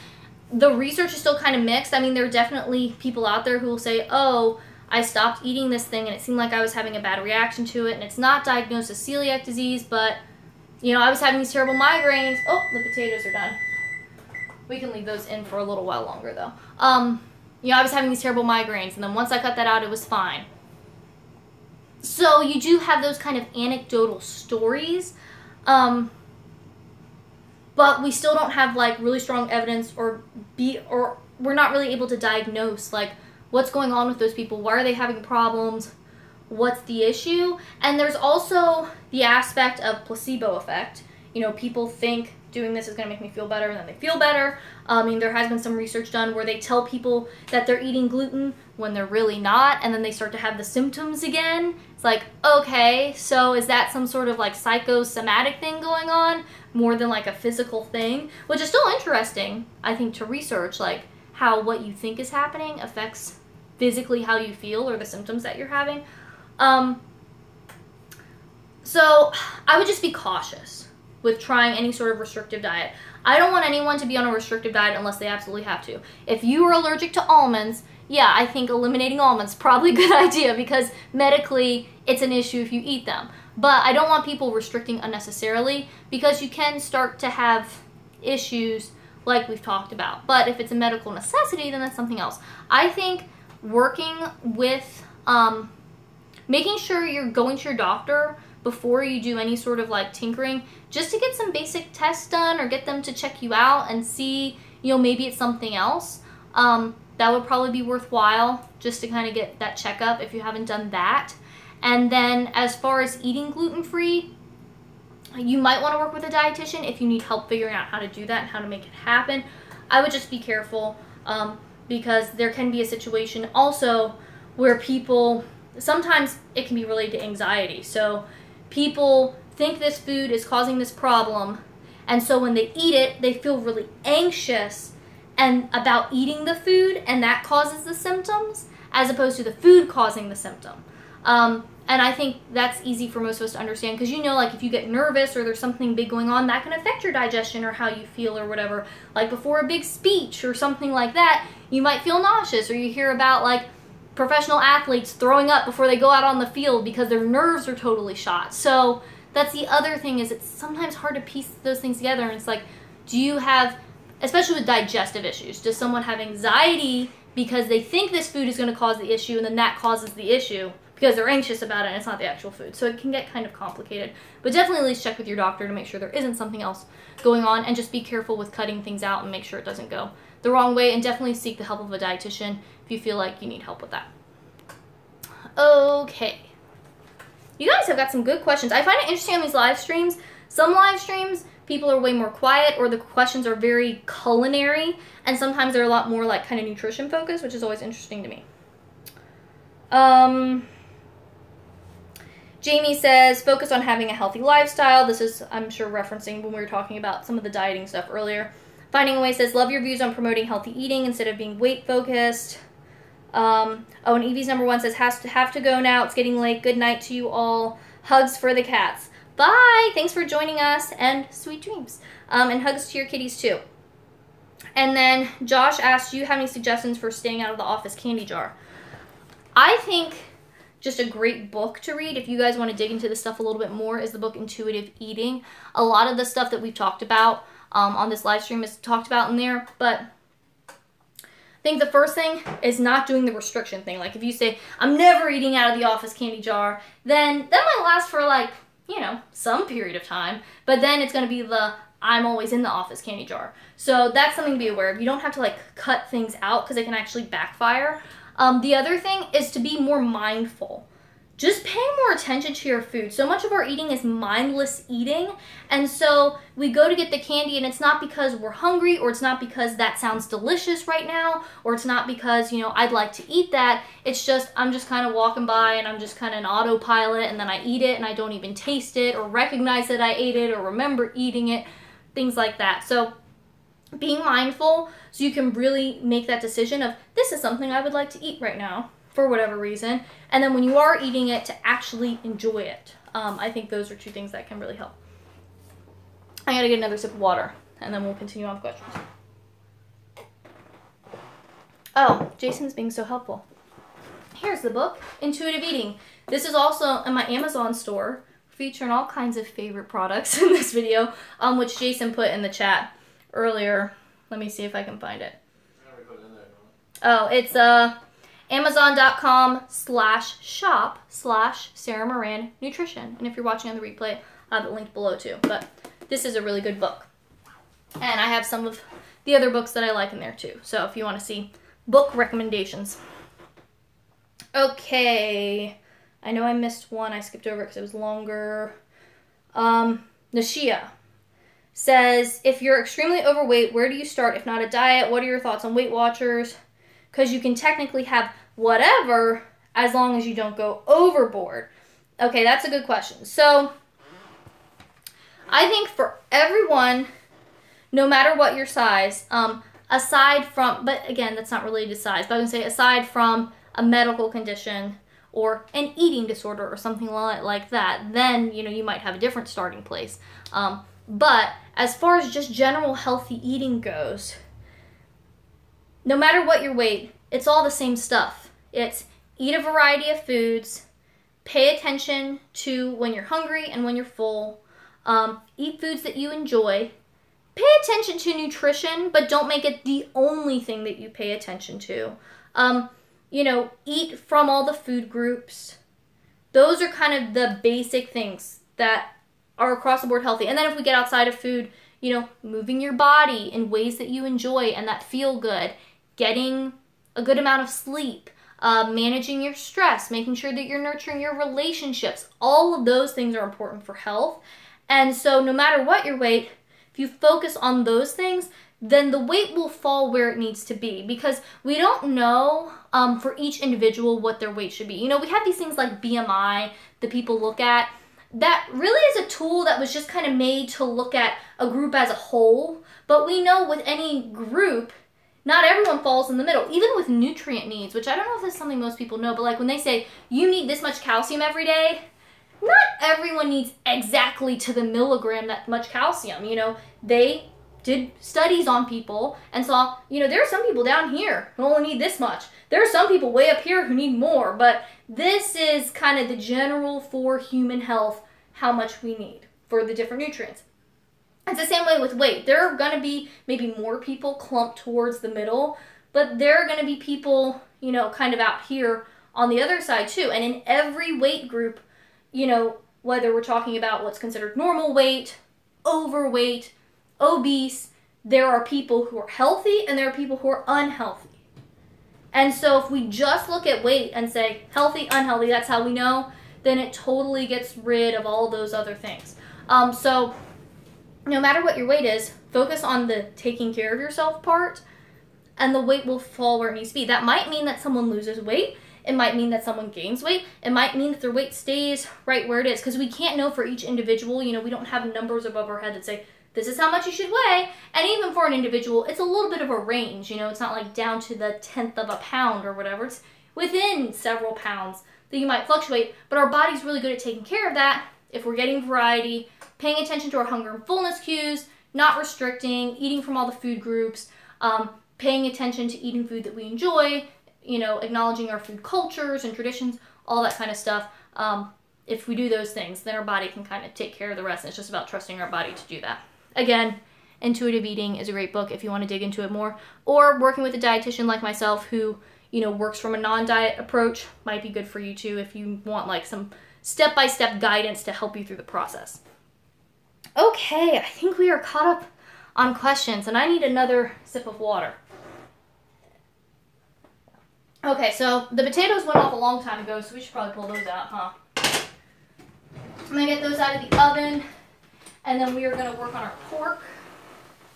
the research is still kind of mixed. I mean, there are definitely people out there who will say, oh, I stopped eating this thing and it seemed like I was having a bad reaction to it and it's not diagnosed as celiac disease, but, you know, I was having these terrible migraines. Oh, the potatoes are done. We can leave those in for a little while longer, though. You know, I was having these terrible migraines, and then once I cut that out, it was fine. So you do have those kind of anecdotal stories, but we still don't have, like, really strong evidence or we're not really able to diagnose, like, what's going on with those people. Why are they having problems? What's the issue? And there's also the aspect of placebo effect. You know, people think doing this is going to make me feel better, and then they feel better. I mean, there has been some research done where they tell people that they're eating gluten when they're really not, and then they start to have the symptoms again. It's like, okay, so is that some sort of like psychosomatic thing going on more than like a physical thing? Which is still interesting, I think, to research, like how what you think is happening affects physically how you feel or the symptoms that you're having. So I would just be cautious with trying any sort of restrictive diet. I don't want anyone to be on a restrictive diet unless they absolutely have to. If you are allergic to almonds, yeah, I think eliminating almonds is probably a good idea because medically it's an issue if you eat them. But I don't want people restricting unnecessarily because you can start to have issues like we've talked about. But if it's a medical necessity, then that's something else. I think working with, making sure you're going to your doctor before you do any sort of like tinkering, just to get some basic tests done or get them to check you out and see, you know, maybe it's something else. That would probably be worthwhile just to kind of get that checkup if you haven't done that. And then as far as eating gluten-free, you might want to work with a dietitian if you need help figuring out how to do that and how to make it happen. I would just be careful. because there can be a situation also where people, sometimes it can be related to anxiety. So people think this food is causing this problem, and so when they eat it, they feel really anxious and about eating the food, and that causes the symptoms, as opposed to the food causing the symptom. And I think that's easy for most of us to understand, because like if you get nervous or there's something big going on, that can affect your digestion or how you feel or whatever. Like before a big speech or something like that, you might feel nauseous, or you hear about like professional athletes throwing up before they go out on the field because their nerves are totally shot. So that's the other thing, is it's sometimes hard to piece those things together. And it's like, do you have, especially with digestive issues, does someone have anxiety because they think this food is going to cause the issue, and then that causes the issue because they're anxious about it and it's not the actual food? So it can get kind of complicated. But definitely at least check with your doctor to make sure there isn't something else going on, and just be careful with cutting things out and make sure it doesn't go the wrong way, and definitely seek the help of a dietitian if you feel like you need help with that. Okay. You guys have got some good questions. I find it interesting on these live streams. Some live streams, people are way more quiet, or the questions are very culinary, and sometimes they're a lot more like kind of nutrition focused, which is always interesting to me. Jamie says, focus on having a healthy lifestyle. This is, I'm sure, referencing when we were talking about some of the dieting stuff earlier. Finding a Way says, love your views on promoting healthy eating instead of being weight focused. And Evie's number 1 says, have to go now. It's getting late. Good night to you all. Hugs for the cats. Bye. Thanks for joining us, and sweet dreams. And hugs to your kitties too. And then Josh asked, do you have any suggestions for staying out of the office candy jar? I think just a great book to read, if you guys want to dig into this stuff a little bit more, is the book Intuitive Eating. A lot of the stuff that we've talked about on this live stream is talked about in there, but I think the first thing is not doing the restriction thing. Like if you say, I'm never eating out of the office candy jar, then that might last for like, some period of time, but then it's going to be the I'm always in the office candy jar. So that's something to be aware of. You don't have to like cut things out, because it can actually backfire. The other thing is to be more mindful. Just pay more attention to your food. So much of our eating is mindless eating, and so we go to get the candy, and it's not because we're hungry, or it's not because that sounds delicious right now, or it's not because, I'd like to eat that. It's just, I'm just kind of walking by, and I'm just kind of an autopilot, and then I eat it, and I don't even taste it, or recognize that I ate it, or remember eating it, things like that. So being mindful so you can really make that decision of, this is something I would like to eat right now, for whatever reason, and then when you are eating it, to actually enjoy it. I think those are 2 things that can really help. I gotta get another sip of water, and then we'll continue on with questions. Oh, Jason's being so helpful. Here's the book, Intuitive Eating. This is also in my Amazon store, featuring all kinds of favorite products in this video, which Jason put in the chat earlier. Let me see if I can find it. Oh, it's Amazon.com/shop/Sarah Nutrition. And if you're watching on the replay, I'll have it linked below too. But this is a really good book. And I have some of the other books that I like in there too. So if you want to see book recommendations. Okay. I know I missed one. I skipped over it because it was longer. Nashia says, if you're extremely overweight, where do you start? If not a diet, what are your thoughts on Weight Watchers? Because you can technically have whatever as long as you don't go overboard. Okay, that's a good question. So I think for everyone, no matter what your size, aside from, but again, that's not related to size, but I would say aside from a medical condition or an eating disorder or something like that, then, you might have a different starting place. But as far as just general healthy eating goes, no matter what your weight, it's all the same stuff. It's eat a variety of foods, pay attention to when you're hungry and when you're full, eat foods that you enjoy, pay attention to nutrition, but don't make it the only thing that you pay attention to. Eat from all the food groups. Those are kind of the basic things that are across the board healthy. And then if we get outside of food, moving your body in ways that you enjoy and that feel good, getting a good amount of sleep, managing your stress, making sure that you're nurturing your relationships. All of those things are important for health. And so no matter what your weight, if you focus on those things, then the weight will fall where it needs to be, because we don't know for each individual what their weight should be. You know, we have these things like BMI that people look at. That really is a tool that was just kind of made to look at a group as a whole. But we know with any group, not everyone falls in the middle. Even with nutrient needs, which I don't know if this is something most people know, but like when they say you need this much calcium every day, not everyone needs exactly to the milligram that much calcium. You know, they did studies on people and saw, you know, there are some people down here who only need this much. There are some people way up here who need more, but this is kind of the general for human health, how much we need for the different nutrients. It's the same way with weight. There are going to be maybe more people clumped towards the middle, but there are going to be people, you know, kind of out here on the other side too. And in every weight group, you know, whether we're talking about what's considered normal weight, overweight, obese, there are people who are healthy and there are people who are unhealthy. And so if we just look at weight and say healthy, unhealthy, that's how we know, then it totally gets rid of all those other things. So no matter what your weight is, focus on the taking care of yourself part, and the weight will fall where it needs to be. That might mean that someone loses weight. It might mean that someone gains weight. It might mean that their weight stays right where it is, because we can't know for each individual. You know, we don't have numbers above our head that say, this is how much you should weigh. And even for an individual, it's a little bit of a range. You know, it's not like down to the 10th of a pound or whatever. It's within several pounds that you might fluctuate. But our body's really good at taking care of that if we're getting variety, paying attention to our hunger and fullness cues, not restricting, eating from all the food groups, paying attention to eating food that we enjoy, you know, acknowledging our food cultures and traditions, all that kind of stuff. If we do those things, then our body can kind of take care of the rest. And it's just about trusting our body to do that. Again, Intuitive Eating is a great book if you want to dig into it more. Or working with a dietitian like myself who, you know, works from a non-diet approach might be good for you too if you want like some step-by-step guidance to help you through the process. Okay, I think we are caught up on questions, and I need another sip of water. Okay, so the potatoes went off a long time ago, so we should probably pull those out, huh? I'm going to get those out of the oven, and then we are going to work on our pork.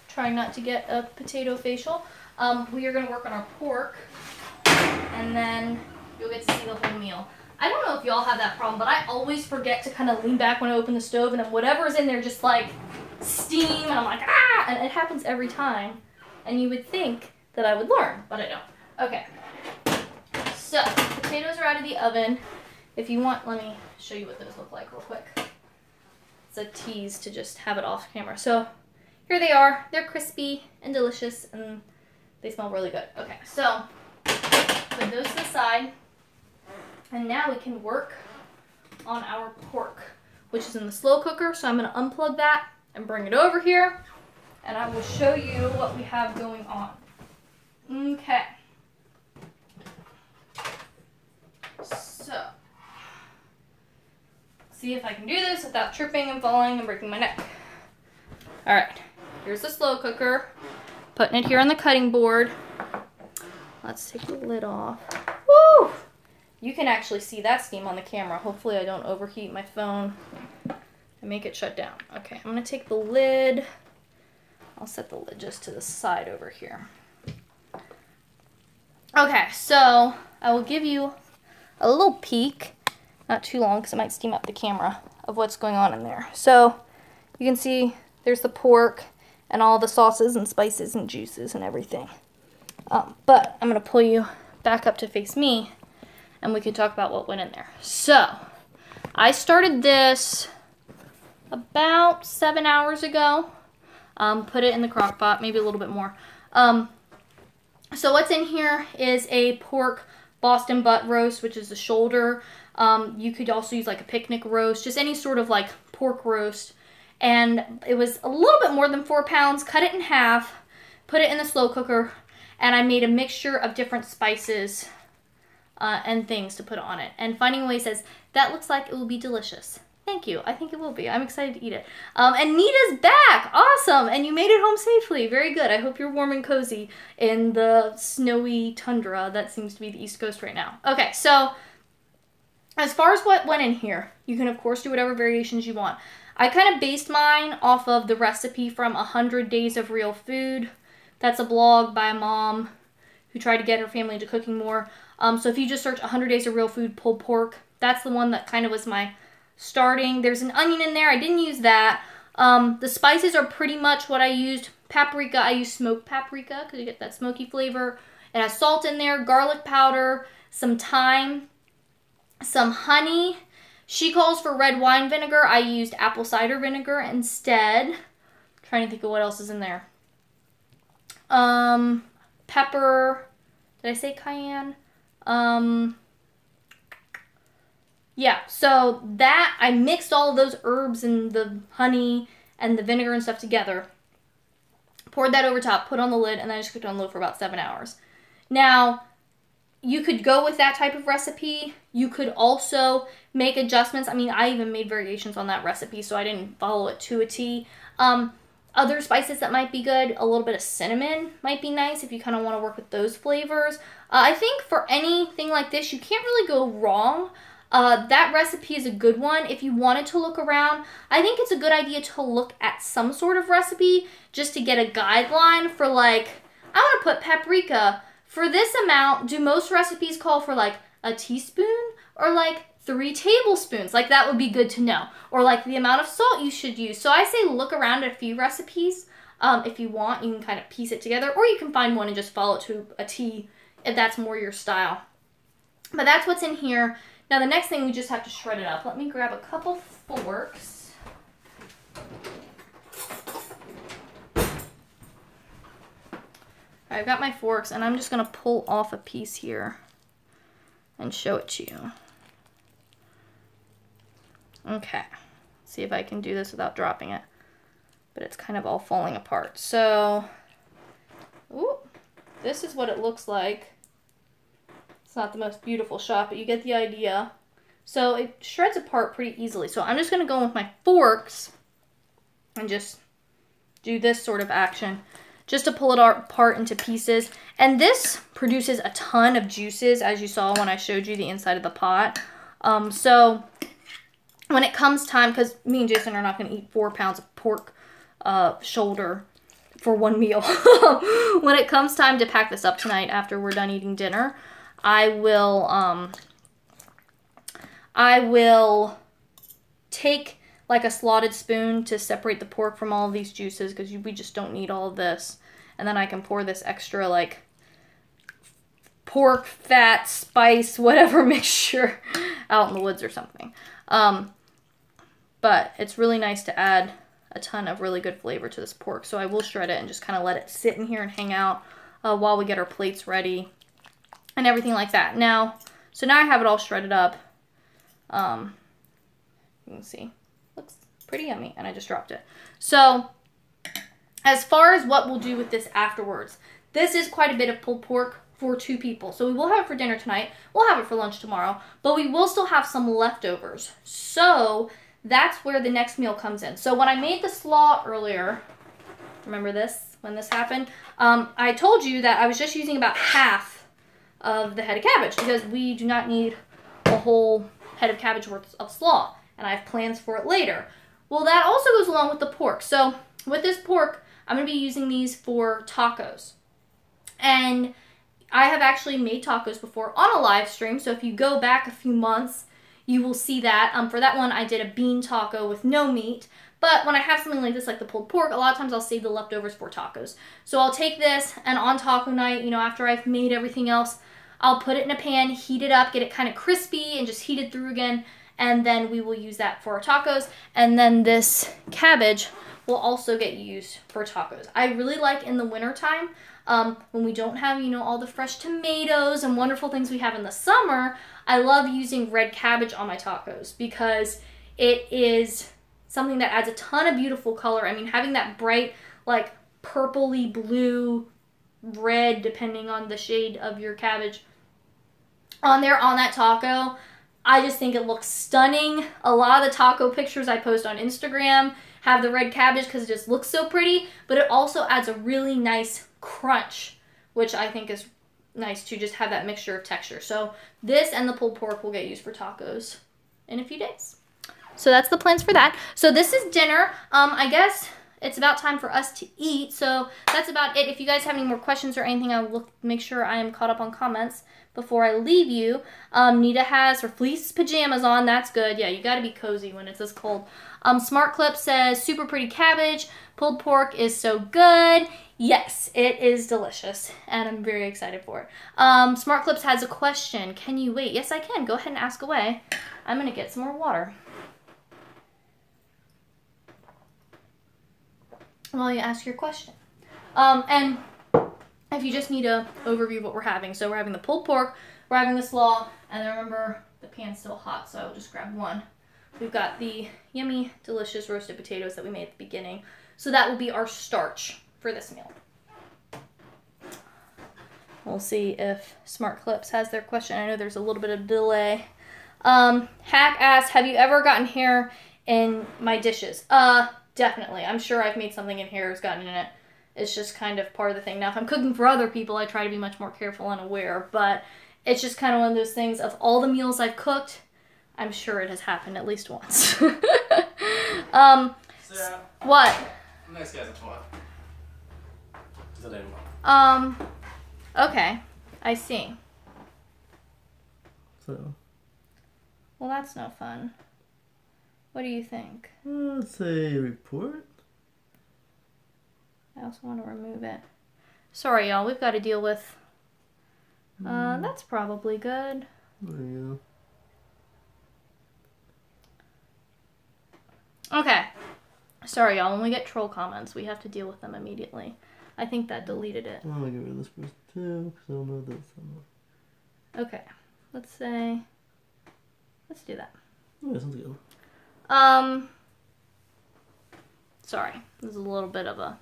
Trying not to get a potato facial. We are going to work on our pork, and then you'll get to see the whole meal. I don't know if y'all have that problem, but I always forget to kind of lean back when I open the stove, and then whatever's in there just like steam, and I'm like, ah! And it happens every time. And you would think that I would learn, but I don't. Okay. So, potatoes are out of the oven. If you want, let me show you what those look like real quick. It's a tease to just have it off camera. So, here they are. They're crispy and delicious, and they smell really good. Okay, so, put those to the side. And now we can work on our pork, which is in the slow cooker. So I'm going to unplug that and bring it over here, and I will show you what we have going on. Okay. So, see if I can do this without tripping and falling and breaking my neck. All right, here's the slow cooker. Putting it here on the cutting board. Let's take the lid off. Woo! You can actually see that steam on the camera. Hopefully I don't overheat my phone and make it shut down. Okay, I'm gonna take the lid. I'll set the lid just to the side over here. Okay, so I will give you a little peek, not too long because it might steam up the camera, of what's going on in there. So you can see there's the pork and all the sauces and spices and juices and everything. But I'm gonna pull you back up to face me, and we can talk about what went in there. So, I started this about 7 hours ago. Put it in the crock pot, maybe a little bit more. So what's in here is a pork Boston butt roast, which is the shoulder. You could also use like a picnic roast, just any sort of like pork roast. And it was a little bit more than 4 pounds. Cut it in half, put it in the slow cooker, and I made a mixture of different spices and things to put on it. And Finding a Way says, that looks like it will be delicious. Thank you. I think it will be. I'm excited to eat it. And Nita's back. Awesome. And you made it home safely. Very good. I hope you're warm and cozy in the snowy tundra that seems to be the East Coast right now. Okay, so as far as what went in here, you can of course do whatever variations you want. I kind of based mine off of the recipe from 100 Days of Real Food. That's a blog by a mom who tried to get her family into cooking more. So if you just search 100 Days of Real Food pulled pork, that's the one that kind of was my starting. There's an onion in there. I didn't use that. The spices are pretty much what I used. Paprika, I used smoked paprika because you get that smoky flavor. It has salt in there, garlic powder, some thyme, some honey. She calls for red wine vinegar. I used apple cider vinegar instead. I'm trying to think of what else is in there. Pepper. Did I say cayenne? Yeah, so that, I mixed all of those herbs and the honey and the vinegar and stuff together. Poured that over top, put on the lid, and then I just cooked on low for about 7 hours. Now, you could go with that type of recipe. You could also make adjustments. I mean, I even made variations on that recipe, so I didn't follow it to a T. Other spices that might be good, a little bit of cinnamon might be nice if you kind of want to work with those flavors. I think for anything like this, you can't really go wrong. That recipe is a good one. If you wanted to look around, I think it's a good idea to look at some sort of recipe just to get a guideline for like, I want to put paprika. For this amount, do most recipes call for like a teaspoon or like 3 tablespoons? Like that would be good to know. Or like the amount of salt you should use. So I say look around at a few recipes. If you want, you can kind of piece it together, or you can find one and just follow it to a T if that's more your style. But that's what's in here. Now the next thing, we just have to shred it up. Let me grab a couple forks. I've got my forks, and I'm just going to pull off a piece here and show it to you. Okay, see if I can do this without dropping it. But it's kind of all falling apart. So, ooh, this is what it looks like. It's not the most beautiful shot, but you get the idea. So it shreds apart pretty easily. So I'm just going to go in with my forks and just do this sort of action just to pull it apart into pieces. And this produces a ton of juices, as you saw when I showed you the inside of the pot. So when it comes time, because me and Jason are not going to eat 4 pounds of pork shoulder for one meal. When it comes time to pack this up tonight after we're done eating dinner, I will take like a slotted spoon to separate the pork from all of these juices, because we just don't need all of this. And then I can pour this extra like pork, fat, spice, whatever mixture out in the woods or something. But it's really nice to add a ton of really good flavor to this pork. So I will shred it and just kind of let it sit in here and hang out while we get our plates ready and everything like that. Now, so now I have it all shredded up. You can see, looks pretty yummy, and I just dropped it. So as far as what we'll do with this afterwards, this is quite a bit of pulled pork for 2 people. So we will have it for dinner tonight. We'll have it for lunch tomorrow, but we will still have some leftovers. So that's where the next meal comes in. So when I made the slaw earlier, remember this, when this happened? I told you that I was just using about half of the head of cabbage, because we do not need a whole head of cabbage worth of slaw, and I have plans for it later. Well, that also goes along with the pork. So with this pork, I'm going to be using these for tacos. And I have actually made tacos before on a live stream, so if you go back a few months, you will see that. For that one, I did a bean taco with no meat. But when I have something like this, like the pulled pork, a lot of times I'll save the leftovers for tacos. So I'll take this, and on taco night, you know, after I've made everything else, I'll put it in a pan, heat it up, get it kind of crispy, and just heat it through again. And then we will use that for our tacos. And then this cabbage will also get used for tacos. I really like in the wintertime, when we don't have, you know, all the fresh tomatoes and wonderful things we have in the summer, I love using red cabbage on my tacos because it is something that adds a ton of beautiful color. I mean, having that bright, like, purpley blue, red, depending on the shade of your cabbage, on there on that taco, I just think it looks stunning. A lot of the taco pictures I post on Instagram have the red cabbage because it just looks so pretty, but it also adds a really nice crunch, which I think is nice to just have that mixture of texture. So this and the pulled pork will get used for tacos in a few days. So that's the plans for that. So this is dinner. I guess it's about time for us to eat. So that's about it. If you guys have any more questions or anything, I will make sure I am caught up on comments before I leave you. Nita has her fleece pajamas on. That's good. Yeah, you got to be cozy when it's this cold. Smart Clip says, super pretty cabbage. Pulled pork is so good. Yes, it is delicious, and I'm very excited for it. Smart Clips has a question. Can you wait? Yes, I can. Go ahead and ask away. I'm going to get some more water while you ask your question. And if you just need an overview of what we're having. So we're having the pulled pork, we're having the slaw, and then remember, the pan's still hot, so I'll just grab one. We've got the yummy, delicious roasted potatoes that we made at the beginning. So that will be our starch for this meal. We'll see if Smart Clips has their question. I know there's a little bit of delay. Hack asks, have you ever gotten hair in my dishes? Definitely. I'm sure I've made something and hair has gotten in it. It's just kind of part of the thing. Now, if I'm cooking for other people, I try to be much more careful and aware, but it's just kind of one of those things. Of all the meals I've cooked, I'm sure it has happened at least once. Sarah, what? next guy's a toilet. Okay. I see. So, Well, that's no fun. What do you think? let's say report. I also want to remove it. Sorry, y'all. We've got to deal with... that's probably good. There you Okay. Sorry, y'all. When we get troll comments, we have to deal with them immediately. I think that deleted it. go. I'm gonna get rid of this person too, because I don't know this. Okay. Let's say... Let's do that. Yeah, sounds good. Sorry. This is a little bit of a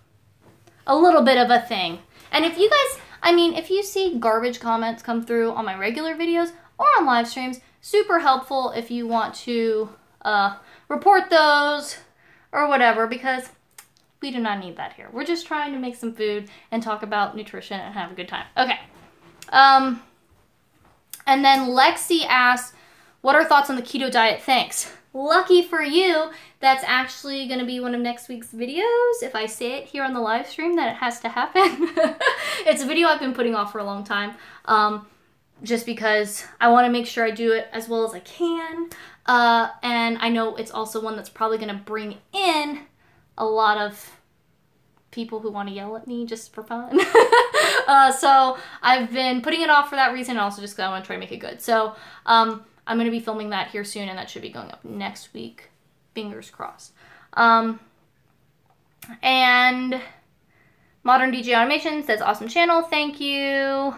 thing. And if you guys, if you see garbage comments come through on my regular videos or on live streams, super helpful if you want to report those or whatever, because we do not need that here. We're just trying to make some food and talk about nutrition and have a good time. Okay. And then Lexi asks, what are thoughts on the keto diet? Thanks. Lucky for you, that's actually going to be one of next week's videos. If I say it here on the live stream, that it has to happen. It's a video I've been putting off for a long time, just because I want to make sure I do it as well as I can. And I know it's also one that's probably going to bring in a lot of people who want to yell at me just for fun. So I've been putting it off for that reason, and also just because I want to try to make it good. So I'm going to be filming that here soon, and that should be going up next week. Fingers crossed. And Modern DJ Automation says, awesome channel, thank you.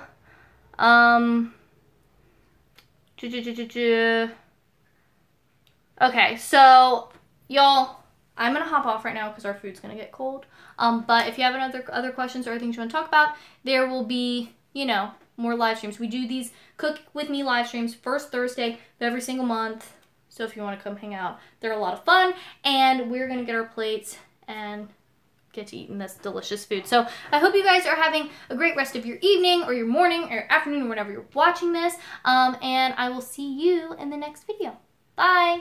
Okay, so y'all, I'm going to hop off right now because our food's going to get cold. But if you have other questions or things you want to talk about, there will be, more live streams. We do these Cook With Me live streams first Thursday of every single month. So if you want to come hang out, they're a lot of fun. And we're going to get our plates and get to eating this delicious food. So I hope you guys are having a great rest of your evening or your morning or your afternoon or whenever you're watching this. And I will see you in the next video. Bye.